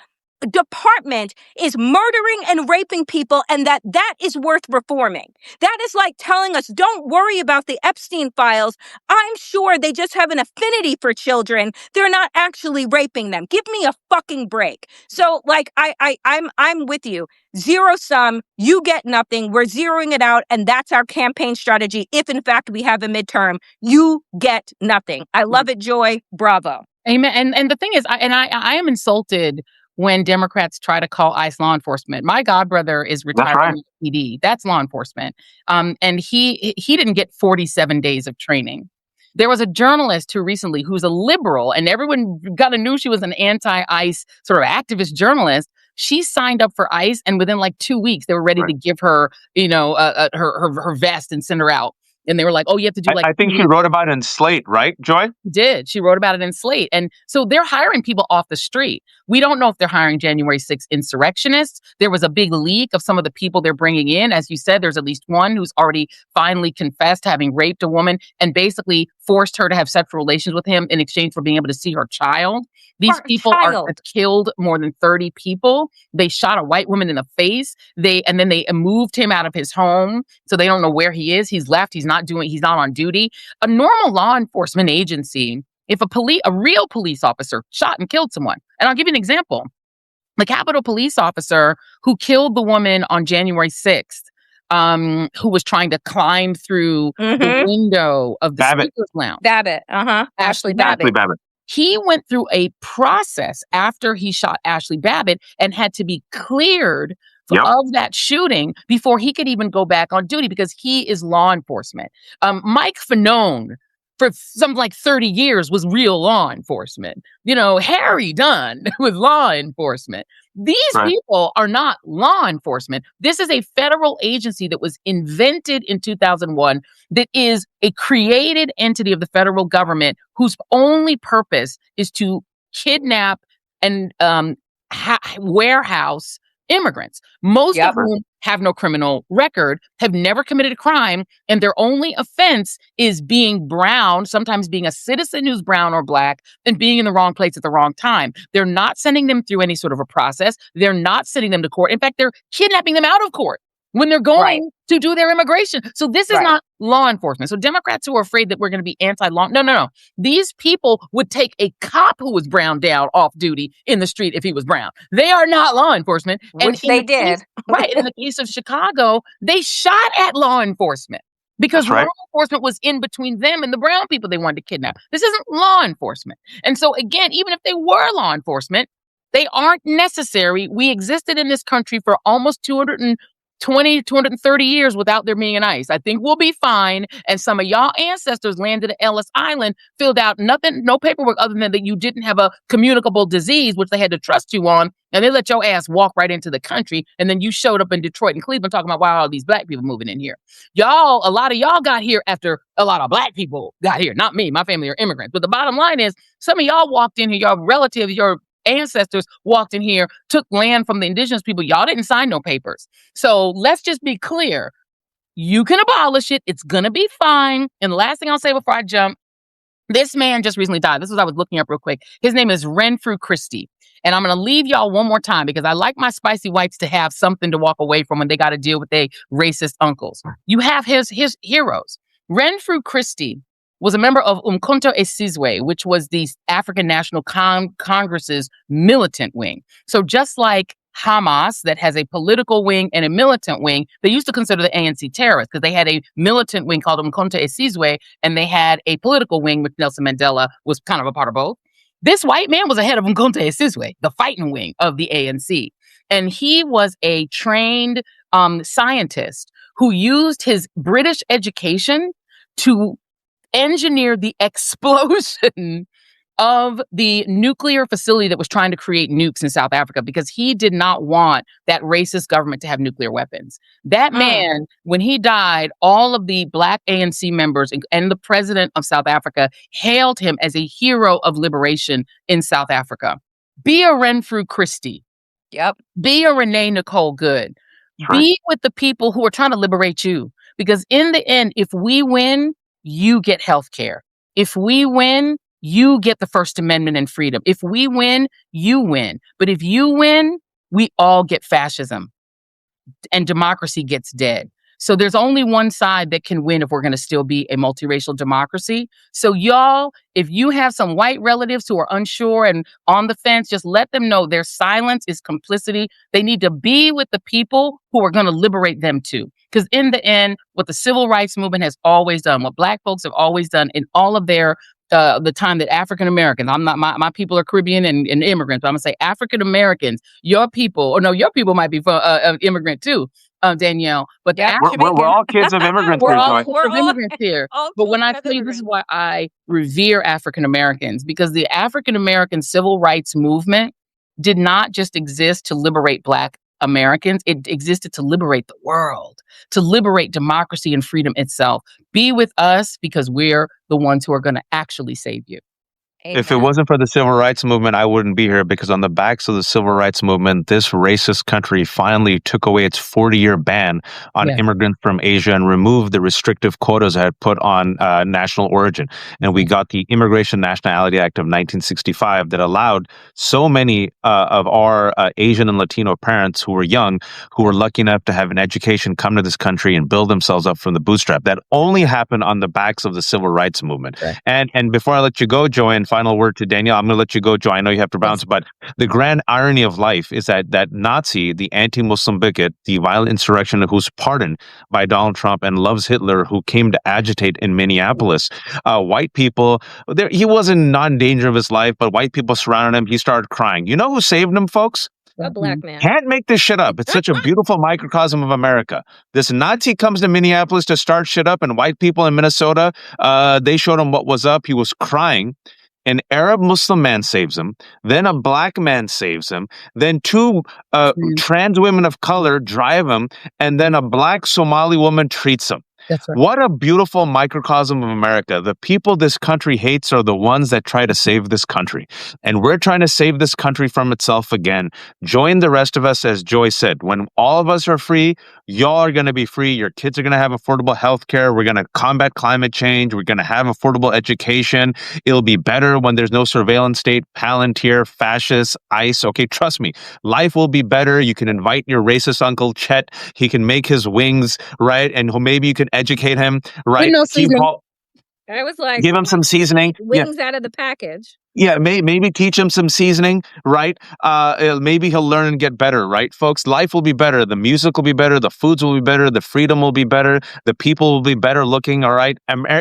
department is murdering and raping people and that is worth reforming. That is like telling us, don't worry about the Epstein files. I'm sure they just have an affinity for children. They're not actually raping them. Give me a fucking break. So like, I'm with you. Zero sum, you get nothing. We're zeroing it out. And that's our campaign strategy. If in fact we have a midterm, you get nothing. I love it, Joy. Bravo. Amen. And the thing is, I am insulted when Democrats try to call ICE law enforcement. My godbrother is retired from the PD. That's law enforcement. And he didn't get 47 days of training. There was a journalist who's a liberal, and everyone knew she was an anti-ICE sort of activist journalist. She signed up for ICE, and within like 2 weeks, they were ready to give her, her vest and send her out. And they were like, oh, you have to do like... I think she wrote about it in Slate, right, Joy? Did. She wrote about it in Slate. And so they're hiring people off the street. We don't know if they're hiring January 6th insurrectionists. There was a big leak of some of the people they're bringing in. As you said, there's at least one who's already finally confessed having raped a woman and basically forced her to have sexual relations with him in exchange for being able to see her child. These people have killed more than 30 people. They shot a white woman in the face. And then they moved him out of his home. So they don't know where he is. He's left. He's not on duty. A normal law enforcement agency, if a real police officer shot and killed someone, and I'll give you an example. The Capitol police officer who killed the woman on January 6th, who was trying to climb through the window of the speaker's lounge. Babbitt. Ashley Babbitt. He went through a process after he shot Ashley Babbitt and had to be cleared of that shooting before he could even go back on duty because he is law enforcement. Mike Fanone, for something like 30 years, was real law enforcement. Harry Dunn was law enforcement. These people are not law enforcement. This is a federal agency that was invented in 2001 that is a created entity of the federal government whose only purpose is to kidnap and warehouse immigrants, most of whom have no criminal record, have never committed a crime, and their only offense is being brown, sometimes being a citizen who's brown or black, and being in the wrong place at the wrong time. They're not sending them through any sort of a process. They're not sending them to court. In fact, they're kidnapping them out of court when they're going to do their immigration. So this is not law enforcement. So Democrats who are afraid that we're going to be anti-law, no. These people would take a cop who was brown down off duty in the street if he was brown. They are not law enforcement. Which they did. In the case of Chicago, they shot at law enforcement because law enforcement was in between them and the brown people they wanted to kidnap. This isn't law enforcement. And so again, even if they were law enforcement, they aren't necessary. We existed in this country for almost 230 years without there being an ICE. I think we'll be fine. And some of y'all ancestors landed at Ellis Island, filled out nothing, no paperwork other than that you didn't have a communicable disease, which they had to trust you on. And they let your ass walk right into the country. And then you showed up in Detroit and Cleveland talking about why all these black people moving in here. A lot of y'all got here after a lot of black people got here. Not me. My family are immigrants. But the bottom line is some of y'all walked in here, your relatives, your ancestors walked in here, took land from the indigenous people. Y'all didn't sign no papers. So let's just be clear. You can abolish it. It's going to be fine. And the last thing I'll say before I jump, this man just recently died. This is what I was looking up real quick. His name is Renfrew Christie. And I'm going to leave y'all one more time because I like my spicy whites to have something to walk away from when they got to deal with their racist uncles. You have his heroes. Renfrew Christie was a member of Umkhonto Esizwe, which was the African National Congress's militant wing. So just like Hamas that has a political wing and a militant wing. They used to consider the ANC terrorists because they had a militant wing called Mkhonto Esizwe, and they had a political wing, which Nelson Mandela was kind of a part of both. This white man was ahead of Mkhonto Esizwe, the fighting wing of the ANC. And he was a trained scientist who used his British education to engineer the explosion of the nuclear facility that was trying to create nukes in South Africa because he did not want that racist government to have nuclear weapons. That man, when he died, all of the Black ANC members and the president of South Africa hailed him as a hero of liberation in South Africa. Be a Renfrew Christie. Yep. Be a Renee Nicole Good. Be with the people who are trying to liberate you. Because in the end, if we win, you get health care. If we win, you get the First Amendment and freedom. If we win, you win. But if you win, we all get fascism and democracy gets dead. So there's only one side that can win if we're going to still be a multiracial democracy. So y'all, if you have some white relatives who are unsure and on the fence, just let them know their silence is complicity. They need to be with the people who are going to liberate them too. Because in the end, what the civil rights movement has always done, what Black folks have always done in all of their the time that African Americans, I'm not my people are Caribbean and immigrants, but I'm gonna say African Americans, your people might be immigrant too, Danielle. But Yeah, we're all kids of immigrants we're here, all Joy. kids of immigrants here. But when I tell you, this is why I revere African Americans, because the African American civil rights movement did not just exist to liberate Black Americans. It existed to liberate the world, to liberate democracy and freedom itself. Be with us because we're the ones who are going to actually save you. If it wasn't for the civil rights movement, I wouldn't be here, because on the backs of the civil rights movement, this racist country finally took away its 40-year ban on immigrants from Asia and removed the restrictive quotas it had put on national origin. And we got the Immigration Nationality Act of 1965 that allowed so many of our Asian and Latino parents who were young, who were lucky enough to have an education, come to this country and build themselves up from the bootstrap. That only happened on the backs of the civil rights movement. Right. And before I let you go, Joy, and final word to Danielle, I'm going to let you go, Joy. I know you have to bounce, but the grand irony of life is that Nazi, the anti-Muslim bigot, the violent insurrectionist who's pardoned by Donald Trump and loves Hitler, who came to agitate in Minneapolis, white people, he wasn't not in danger of his life, but white people surrounded him. He started crying. You know who saved him, folks? A Black man. Can't make this shit up. It's such a beautiful microcosm of America. This Nazi comes to Minneapolis to start shit up, and white people in Minnesota, they showed him what was up. He was crying. An Arab Muslim man saves him, then a Black man saves him, then two trans women of color drive him, and then a Black Somali woman treats him. That's right. What a beautiful microcosm of America. The people this country hates are the ones that try to save this country. And we're trying to save this country from itself again. Join the rest of us, as Joy said. When all of us are free, y'all are going to be free. Your kids are going to have affordable health care. We're going to combat climate change. We're going to have affordable education. It'll be better when there's no surveillance state, Palantir, fascists, ICE. Okay, trust me. Life will be better. You can invite your racist uncle, Chet. He can make his wings, right? And maybe you can educate him, right? No seasoning. I was like, give him some seasoning. Wings out of the package. Yeah, maybe teach him some seasoning, right? Maybe he'll learn and get better, right, folks? Life will be better. The music will be better. The foods will be better. The freedom will be better. The people will be better looking, all right?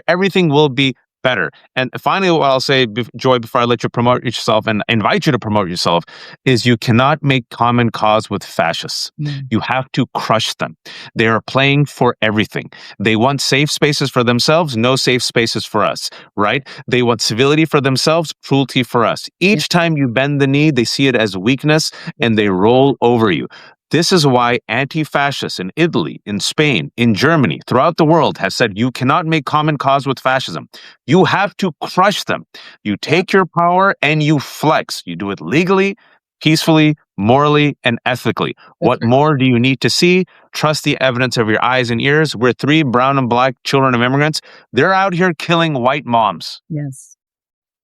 Everything will be better. And finally, what I'll say, Joy, before I let you promote yourself and invite you to promote yourself, is you cannot make common cause with fascists. You have to crush them. They are playing for everything. They want safe spaces for themselves, no safe spaces for us, right? They want civility for themselves, cruelty for us. Each time you bend the knee, they see it as weakness and they roll over you. This is why anti-fascists in Italy, in Spain, in Germany, throughout the world have said you cannot make common cause with fascism. You have to crush them. You take your power and you flex. You do it legally, peacefully, morally, and ethically. What more do you need to see? Trust the evidence of your eyes and ears. We're 3 brown and Black children of immigrants. They're out here killing white moms. Yes.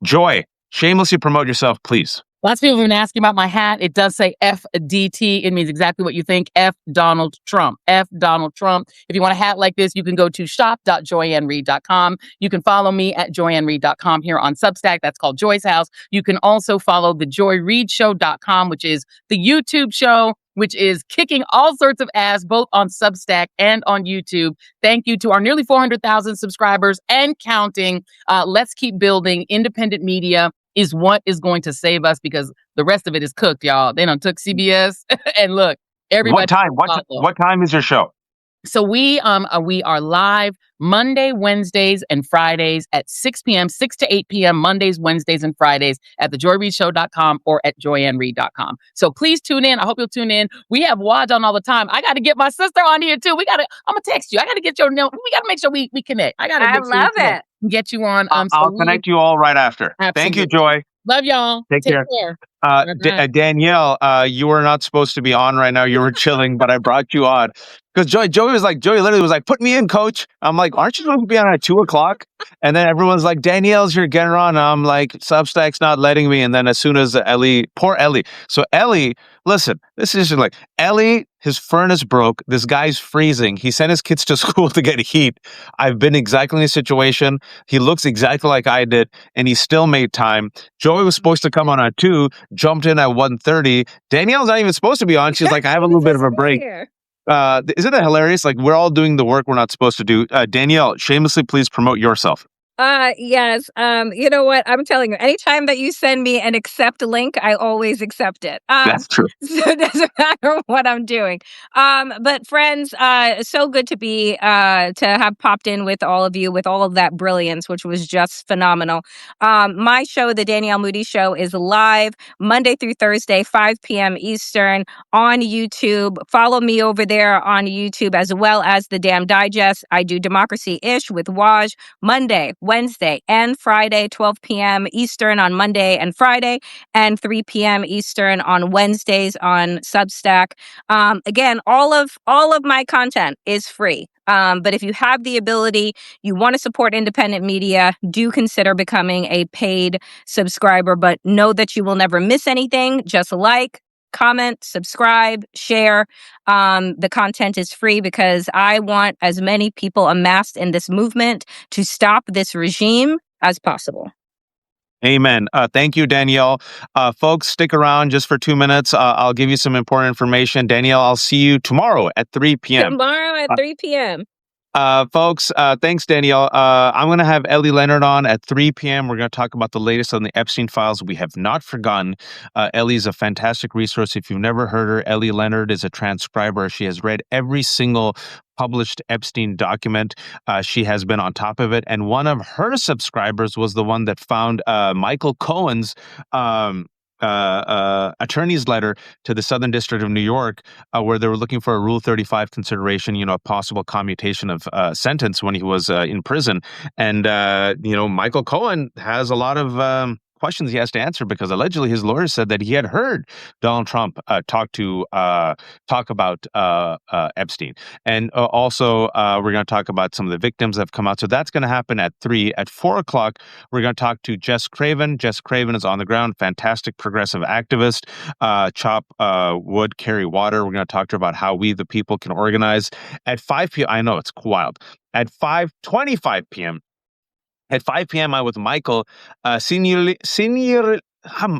Joy, shamelessly promote yourself, please. Lots of people have been asking about my hat. It does say FDT. It means exactly what you think. F Donald Trump. F Donald Trump. If you want a hat like this, you can go to shop.joyannereid.com. You can follow me at joyannereid.com here on Substack. That's called Joy's House. You can also follow the joyreadshow.com, which is the YouTube show which is kicking all sorts of ass, both on Substack and on YouTube. Thank you to our nearly 400,000 subscribers and counting. Let's keep building. Independent media is what is going to save us, because the rest of it is cooked, y'all. They done took CBS and look, everybody. What time is your show? So we are live Monday, Wednesdays, and Fridays at 6 p.m., 6 to 8 p.m., Mondays, Wednesdays, and Fridays at thejoyreidshow.com or at joyannereid.com. So please tune in. I hope you'll tune in. We have Waj on all the time. I got to get my sister on here too. I'm going to text you. I got to get your note. We got to make sure we connect. I love it. Get you on. I'll connect you all right after. Absolutely. Thank you, Joy. Love y'all. Take care. Danielle, you were not supposed to be on right now. You were chilling, but I brought you on because Joey literally was like, "Put me in, coach." I'm like, "Aren't you going to be on at 2:00?" And then everyone's like, "Danielle's here, get her on." And I'm like, "Substack's not letting me." And then as soon as poor Elie. So Elie, listen, this is just like Elie. His furnace broke. This guy's freezing. He sent his kids to school to get heat. I've been exactly in the situation. He looks exactly like I did, and he still made time. Joey was supposed to come on at 2, jumped in at 1:30. Danielle's not even supposed to be on. She's like, I have a little bit of a break. Isn't that hilarious? Like, we're all doing the work we're not supposed to do. Danielle, shamelessly, please promote yourself. Yes. You know what? I'm telling you, anytime that you send me an accept link, I always accept it. That's true. So it doesn't matter what I'm doing. But friends, so good to have popped in with all of you with all of that brilliance, which was just phenomenal. My show, The Danielle Moodie Show, is live Monday through Thursday, 5 p.m. Eastern on YouTube. Follow me over there on YouTube, as well as The Damn Digest. I do Democracy-ish with Waj Monday, Wednesday, and Friday, 12 p.m. Eastern on Monday and Friday, and 3 p.m. Eastern on Wednesdays on Substack. Again, all of my content is free. But if you have the ability, you want to support independent media, do consider becoming a paid subscriber. But know that you will never miss anything. Just like, comment, subscribe, share. The content is free because I want as many people amassed in this movement to stop this regime as possible. Amen. Thank you, Danielle. Folks, stick around just for 2 minutes. I'll give you some important information. Danielle, I'll see you tomorrow at 3 p.m. Tomorrow at 3 p.m. Folks, thanks, Danielle. I'm going to have Elie Leonard on at 3 p.m. We're going to talk about the latest on the Epstein files. We have not forgotten. Elie is a fantastic resource. If you've never heard her, Elie Leonard is a transcriber. She has read every single published Epstein document. She has been on top of it. And one of her subscribers was the one that found Michael Cohen's attorney's letter to the Southern District of New York, where they were looking for a Rule 35 consideration, a possible commutation of sentence when he was in prison. And, Michael Cohen has a lot of questions he has to answer because allegedly his lawyer said that he had heard Donald Trump talk about Epstein. And also, we're going to talk about some of the victims that have come out. So that's going to happen at 3. At 4 o'clock, we're going to talk to Jess Craven. Jess Craven is on the ground, fantastic progressive activist, chop wood, carry water. We're going to talk to her about how we, the people, can organize. At 5 p.m., I know it's wild. At 5:25 p.m., At 5 p.m., I'm with Michael,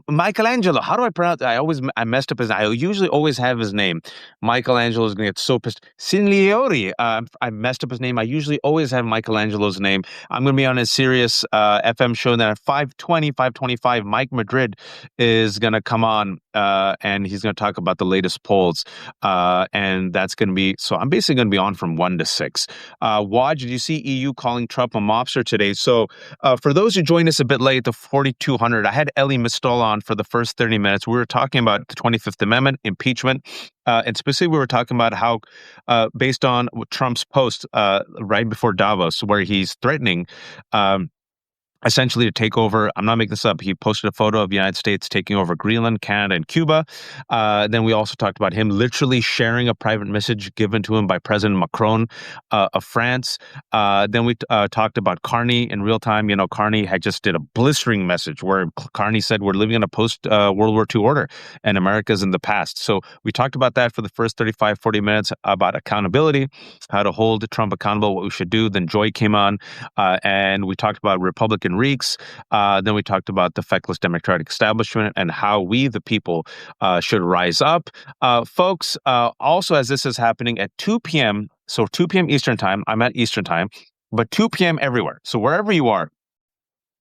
Michelangelo. How do I pronounce it? I messed up his name. I usually always have his name. Michelangelo is going to get so pissed. Signori. I messed up his name. I usually always have Michelangelo's name. I'm going to be on a Sirius FM show. And then at 5:25, Mike Madrid is going to come on and he's going to talk about the latest polls. And that's going to be, so I'm basically going to be on from 1 to 6. Waj, did you see EU calling Trump a mobster today? So for those who joined us a bit late, the 4200, I had Elie Mystal on for the first 30 minutes. We were talking about the 25th Amendment, impeachment, and specifically we were talking about how, based on Trump's post right before Davos, where he's threatening essentially to take over. I'm not making this up. He posted a photo of the United States taking over Greenland, Canada, and Cuba. Then we also talked about him literally sharing a private message given to him by President Macron of France. Then we talked about Carney in real time. Carney had just did a blistering message where Carney said we're living in a post-World War II order and America's in the past. So we talked about that for the first 35, 40 minutes about accountability, how to hold Trump accountable, what we should do. Then Joy came on and we talked about Republican Republican reeks. Then we talked about the feckless Democratic establishment and how we, the people, should rise up. Folks, also as this is happening at 2 p.m., so 2 p.m. Eastern time, I'm at Eastern time, but 2 p.m. everywhere. So wherever you are,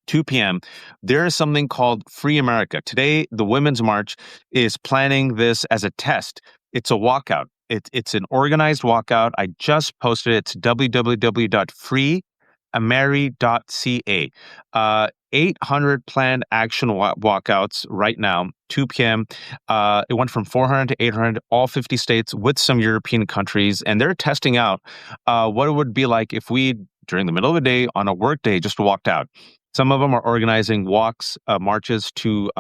2 p.m., there is something called Free America. Today, the Women's March is planning this as a test. It's a walkout. It's an organized walkout. I just posted it. It's www.freeameri.ca. 800 planned action walkouts right now, 2 p.m. It went from 400 to 800, all 50 states with some European countries, and they're testing out what it would be like if we, during the middle of the day, on a work day, just walked out. Some of them are organizing walks, marches to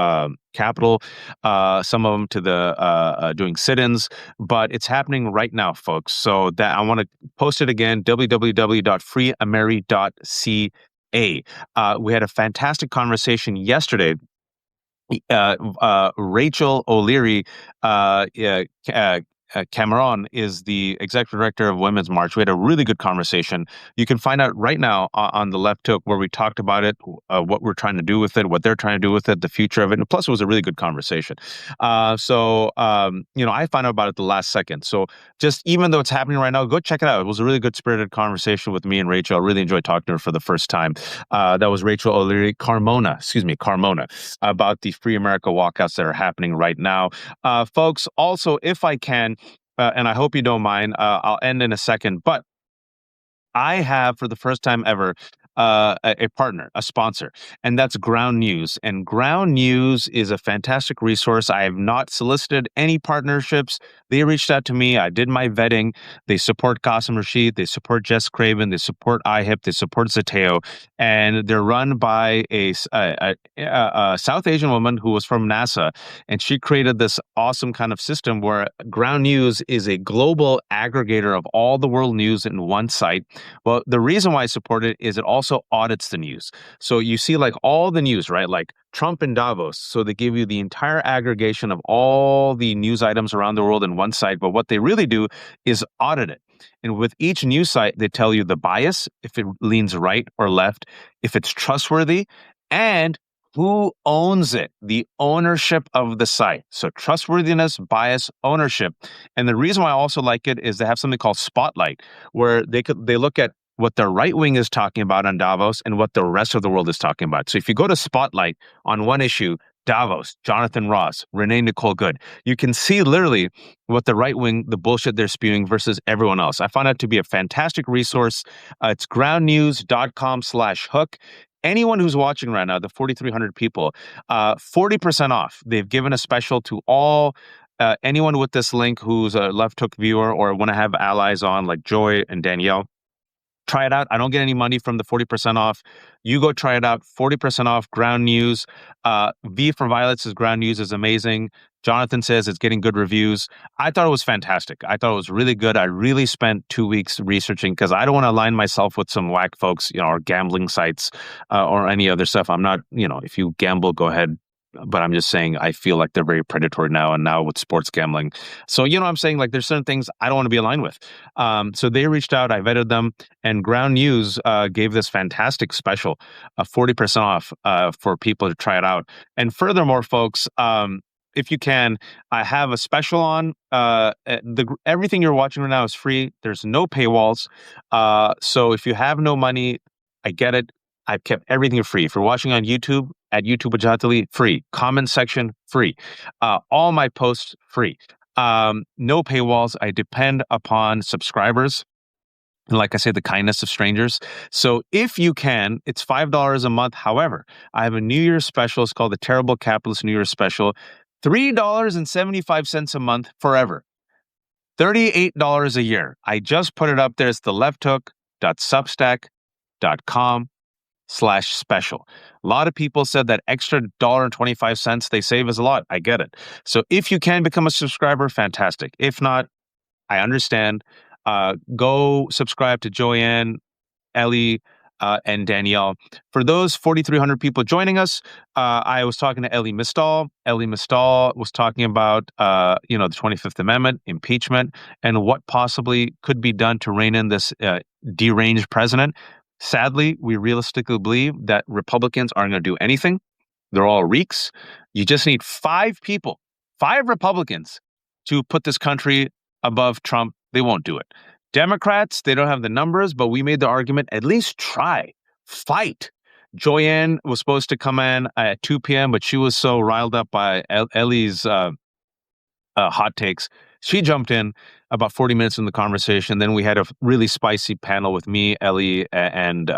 Capitol. Some of them to the doing sit-ins, but it's happening right now, folks. So that I want to post it again: www.freeameri.ca. We had a fantastic conversation yesterday. Rachel O'Leary, Cameron is the executive director of Women's March. We had a really good conversation. You can find out right now on the left hook where we talked about it, what we're trying to do with it, what they're trying to do with it, the future of it. And plus, it was a really good conversation. I found out about it the last second. So just even though it's happening right now, go check it out. It was a really good spirited conversation with me and Rachel. I really enjoyed talking to her for the first time. That was Rachel O'Leary, Carmona, about the Free America walkouts that are happening right now. Folks, also, if I can, and I hope you don't mind, I'll end in a second, but I have, for the first time ever, a partner, a sponsor, and that's Ground News. And Ground News is a fantastic resource. I have not solicited any partnerships. They reached out to me. I did my vetting. They support Qasim Rashid. They support Jess Craven. They support IHIP. They support Zateo. And they're run by a South Asian woman who was from NASA. And she created this awesome kind of system where Ground News is a global aggregator of all the world news in one site. Well, the reason why I support it is it also audits the news. So you see like all the news, right? Like Trump in Davos. So they give you the entire aggregation of all the news items around the world in one site. But what they really do is audit it. And with each news site, they tell you the bias, if it leans right or left, if it's trustworthy, and who owns it, the ownership of the site. So trustworthiness, bias, ownership. And the reason why I also like it is they have something called Spotlight, where they look at what the right wing is talking about on Davos and what the rest of the world is talking about. So if you go to Spotlight on one issue, Davos, Jonathan Ross, Renee Nicole Good, you can see literally what the right wing, the bullshit they're spewing versus everyone else. I found it to be a fantastic resource. It's groundnews.com/hook. Anyone who's watching right now, the 4,300 people, 40% off. They've given a special to all anyone with this link who's a left hook viewer or want to have allies on like Joy and Danielle. Try it out. I don't get any money from the 40% off. You go try it out. 40% off. Ground News. V for Violet says Ground News is amazing. Jonathan says it's getting good reviews. I thought it was fantastic. I thought it was really good. I really spent 2 weeks researching because I don't want to align myself with some whack folks, or gambling sites or any other stuff. I'm not, if you gamble, go ahead. But I'm just saying, I feel like they're very predatory now, and now with sports gambling. So, I'm saying like there's certain things I don't want to be aligned with. So they reached out, I vetted them, and Ground News gave this fantastic special, 40% off for people to try it out. And furthermore, folks, if you can, I have a special on. Everything you're watching right now is free. There's no paywalls. So if you have no money, I get it. I've kept everything free. If you're watching on YouTube, at YouTube Wajahat Ali, free. Comment section, free. All my posts, free. No paywalls. I depend upon subscribers. And like I said, the kindness of strangers. So if you can, it's $5 a month. However, I have a New Year's special. It's called the Terrible Capitalist New Year's Special. $3.75 a month forever. $38 a year. I just put it up there. It's the lefthook.substack.com/special. A lot of people said that extra $1.25 they save is a lot. I get it. So if you can become a subscriber, fantastic. If not, I understand. Go subscribe to Joanne, Elie, and Danielle. For those 4,300 people joining us, I was talking to Elie Mystal. Elie Mystal was talking about, the 25th Amendment, impeachment, and what possibly could be done to rein in this deranged president. Sadly, we realistically believe that Republicans aren't going to do anything. They're all reeks. You just need 5 people, 5 Republicans to put this country above Trump. They won't do it. Democrats, they don't have the numbers, but we made the argument, at least try, fight. Joyanne was supposed to come in at 2 p.m., but she was so riled up by Ellie's hot takes. She jumped in about 40 minutes in the conversation. Then we had a really spicy panel with me, Elie, and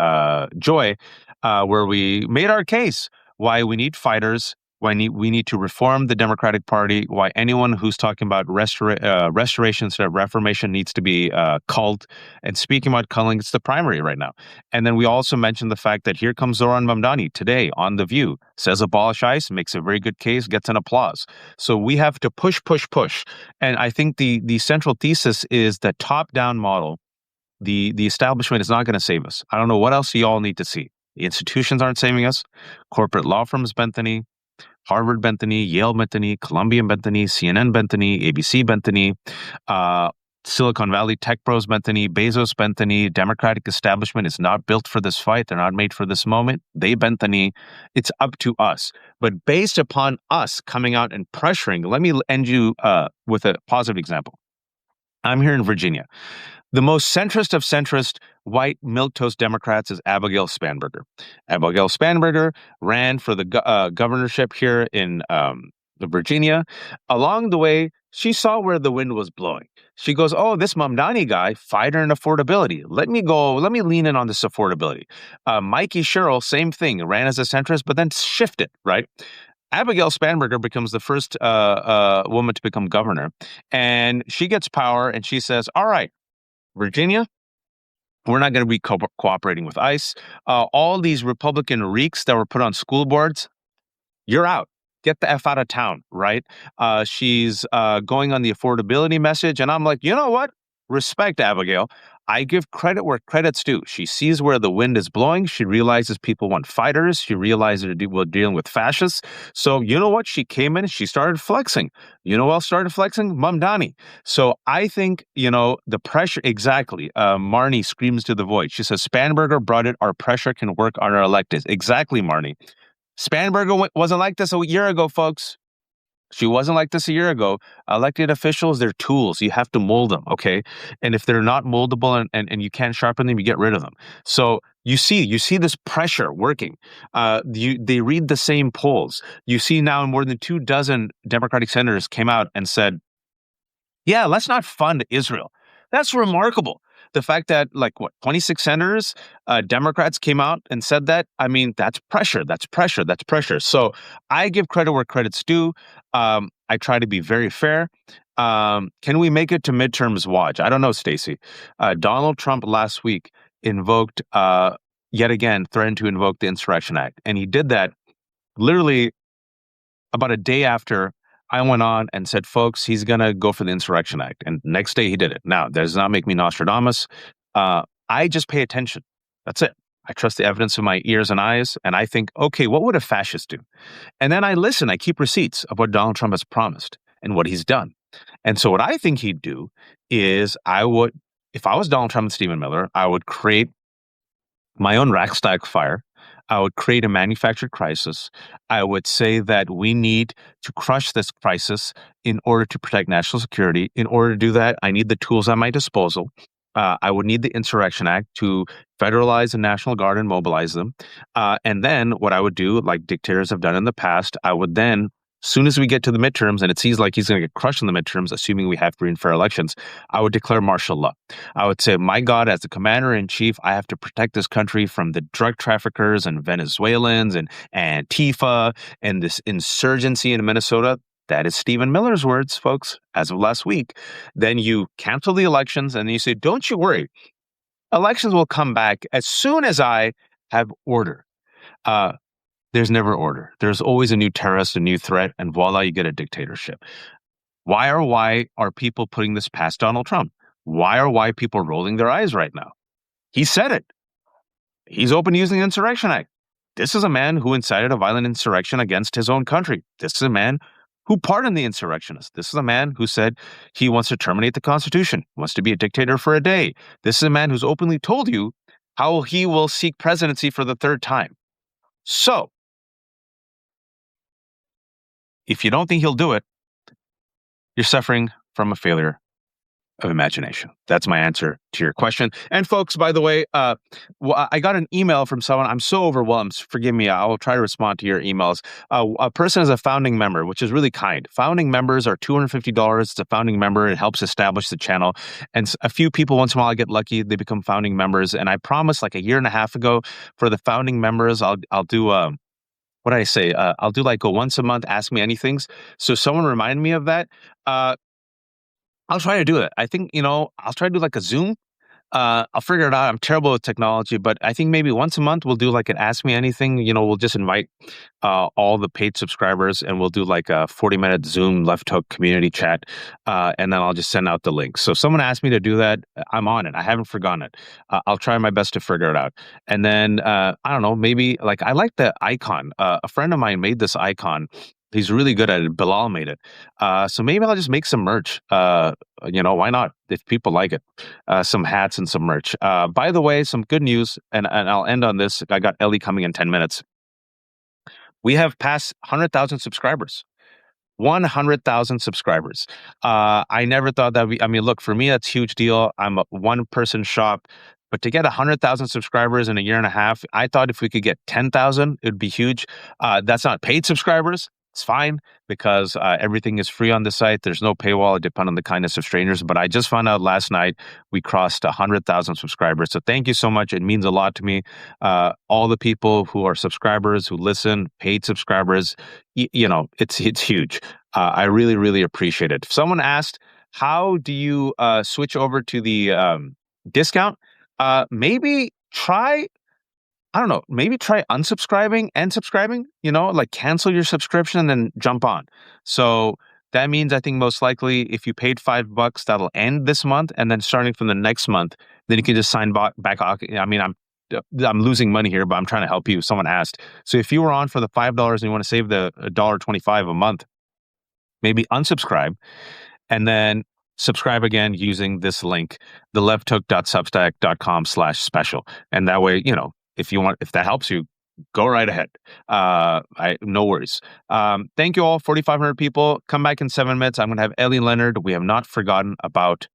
Joy, where we made our case why we need fighters, why we need to reform the Democratic Party, why anyone who's talking about restoration instead of reformation needs to be culled. And speaking about culling, it's the primary right now. And then we also mentioned the fact that here comes Zoran Mamdani today on The View, says abolish ICE, makes a very good case, gets an applause. So we have to push, push, push. And I think the central thesis is that top-down model, the establishment is not going to save us. I don't know what else you all need to see. The institutions aren't saving us. Corporate law firms bent the knee. Harvard bent the knee. Yale bent the knee. Columbia bent the knee. CNN bent the knee. ABC bent the knee. Silicon Valley tech pros bent the knee. Bezos bent the knee. Democratic establishment is not built for this fight. They're not made for this moment. They bent the knee. It's up to us. But based upon us coming out and pressuring, let me end you with a positive example. I'm here in Virginia. The most centrist of centrist white milquetoast Democrats is Abigail Spanberger. Abigail Spanberger ran for the governorship here in Virginia. Along the way, she saw where the wind was blowing. She goes, oh, this Mamdani guy, fighter in affordability. Let me lean in on this affordability. Mikey Sherrill, same thing, ran as a centrist, but then shifted, right? Abigail Spanberger becomes the first woman to become governor, and she gets power, and she says, all right, Virginia, we're not going to be cooperating with ICE. All these Republican reeks that were put on school boards, you're out. Get the F out of town, right? She's going on the affordability message. And I'm like, you know what? Respect, Abigail. I give credit where credit's due. She sees where the wind is blowing. She realizes people want fighters. She realizes we're dealing with fascists. So you know what? She came in, she started flexing. You know who else started flexing? Mamdani. So I think, the pressure, exactly. Marnie screams to the void. She says, Spanberger brought it. Our pressure can work on our electeds. Exactly, Marnie. Spanberger wasn't like this a year ago, folks. She wasn't like this a year ago. Elected officials, they're tools. You have to mold them, okay? And if they're not moldable and you can't sharpen them, you get rid of them. So you see this pressure working. They read the same polls. You see now more than 24 Democratic senators came out and said, yeah, let's not fund Israel. That's remarkable. The fact that 26 senators, Democrats came out and said that, I mean, that's pressure. So I give credit where credit's due. I try to be very fair. Can we make it to midterms, Waj? I don't know, Stacey. Donald Trump last week invoked, yet again, threatened to invoke the Insurrection Act. And he did that literally about a day after I went on and said, folks, he's going to go for the Insurrection Act. And next day he did it. Now, that does not make me Nostradamus. I just pay attention. That's it. I trust the evidence of my ears and eyes. And I think, okay, what would a fascist do? And then I listen. I keep receipts of what Donald Trump has promised and what he's done. And so what I think he'd do is if I was Donald Trump and Stephen Miller, I would create my own Reichstag fire. I would create a manufactured crisis. I would say that we need to crush this crisis in order to protect national security. In order to do that, I need the tools at my disposal. I would need the Insurrection Act to federalize the National Guard and mobilize them. And then what I would do, like dictators have done in the past, I would then, as soon as we get to the midterms, and it seems like he's going to get crushed in the midterms, assuming we have free and fair elections, I would declare martial law. I would say, my God, as the commander-in-chief, I have to protect this country from the drug traffickers and Venezuelans and Antifa and this insurgency in Minnesota. That is Stephen Miller's words, folks, as of last week. Then you cancel the elections and you say, don't you worry. Elections will come back as soon as I have order. There's never order. There's always a new terrorist, a new threat, and voila, you get a dictatorship. Why are people putting this past Donald Trump? Why are people rolling their eyes right now? He said it. He's open to using the Insurrection Act. This is a man who incited a violent insurrection against his own country. This is a man who pardoned the insurrectionists. This is a man who said he wants to terminate the Constitution, wants to be a dictator for a day. This is a man who's openly told you how he will seek presidency for the third time. So, if you don't think he'll do it, you're suffering from a failure of imagination. That's my answer to your question. And folks, by the way, I got an email from someone. I'm so overwhelmed. Forgive me. I will try to respond to your emails. A person is a founding member, which is really kind. Founding members are $250. It's a founding member. It helps establish the channel. And a few people, once in a while, I get lucky. They become founding members. And I promised like a year and a half ago for the founding members, I'll do what did I say? I'll do like a once a month Ask Me Anything. So someone reminded me of that. I'll try to do it. I think, I'll try to do like a Zoom. I'll figure it out. I'm terrible with technology, but I think maybe once a month we'll do like an Ask Me Anything. We'll just invite all the paid subscribers and we'll do like a 40-minute Zoom left hook community chat. And then I'll just send out the link. So if someone asked me to do that, I'm on it. I haven't forgotten it. I'll try my best to figure it out. And then, I don't know, maybe like I like the icon. A friend of mine made this icon. He's really good at it. Bilal made it. So maybe I'll just make some merch. Why not? If people like it, some hats and some merch. By the way, some good news, and I'll end on this. I got Elie coming in 10 minutes. We have passed 100,000 subscribers. 100,000 subscribers. I never thought that look, for me, that's a huge deal. I'm a one-person shop. But to get 100,000 subscribers in a year and a half, I thought if we could get 10,000, it would be huge. That's not paid subscribers. It's fine because everything is free on the site. There's no paywall. It depends on the kindness of strangers. But I just found out last night we crossed 100,000 subscribers. So thank you so much. It means a lot to me. All the people who are subscribers, who listen, paid subscribers, it's huge. I really, really appreciate it. If someone asked, how do you switch over to the discount? Maybe try unsubscribing and subscribing, like cancel your subscription and then jump on. So that means I think most likely if you paid $5, that'll end this month. And then starting from the next month, then you can just sign back. I'm losing money here, but I'm trying to help you. Someone asked. So if you were on for the $5 and you want to save the $1.25 a month, maybe unsubscribe and then subscribe again using this link, theleftook.substack.com/special. And that way, if that helps you, go right ahead. No worries. Thank you all, 4,500 people. Come back in 7 minutes. I'm going to have Elie Leonard. We have not forgotten about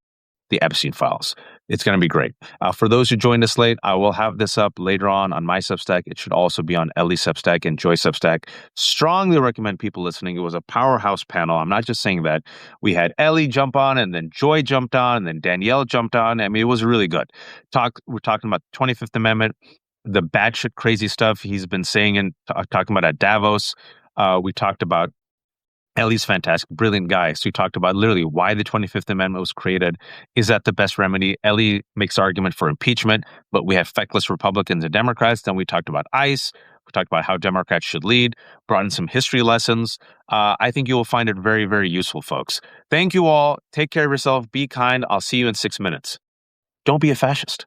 the Epstein files. It's going to be great. For those who joined us late, I will have this up later on my Substack. It should also be on Elie's Substack and Joy Substack. Strongly recommend people listening. It was a powerhouse panel. I'm not just saying that. We had Elie jump on, and then Joy jumped on, and then Danielle jumped on. It was really good. We're talking about the 25th Amendment, the batshit crazy stuff he's been saying and talking about at Davos. We talked about Elie's fantastic, brilliant guy. So we talked about literally why the 25th Amendment was created. Is that the best remedy? Elie makes argument for impeachment, but we have feckless Republicans and Democrats. Then we talked about ICE. We talked about how Democrats should lead, brought in some history lessons. I think you will find it very, very useful, folks. Thank you all. Take care of yourself. Be kind. I'll see you in 6 minutes. Don't be a fascist.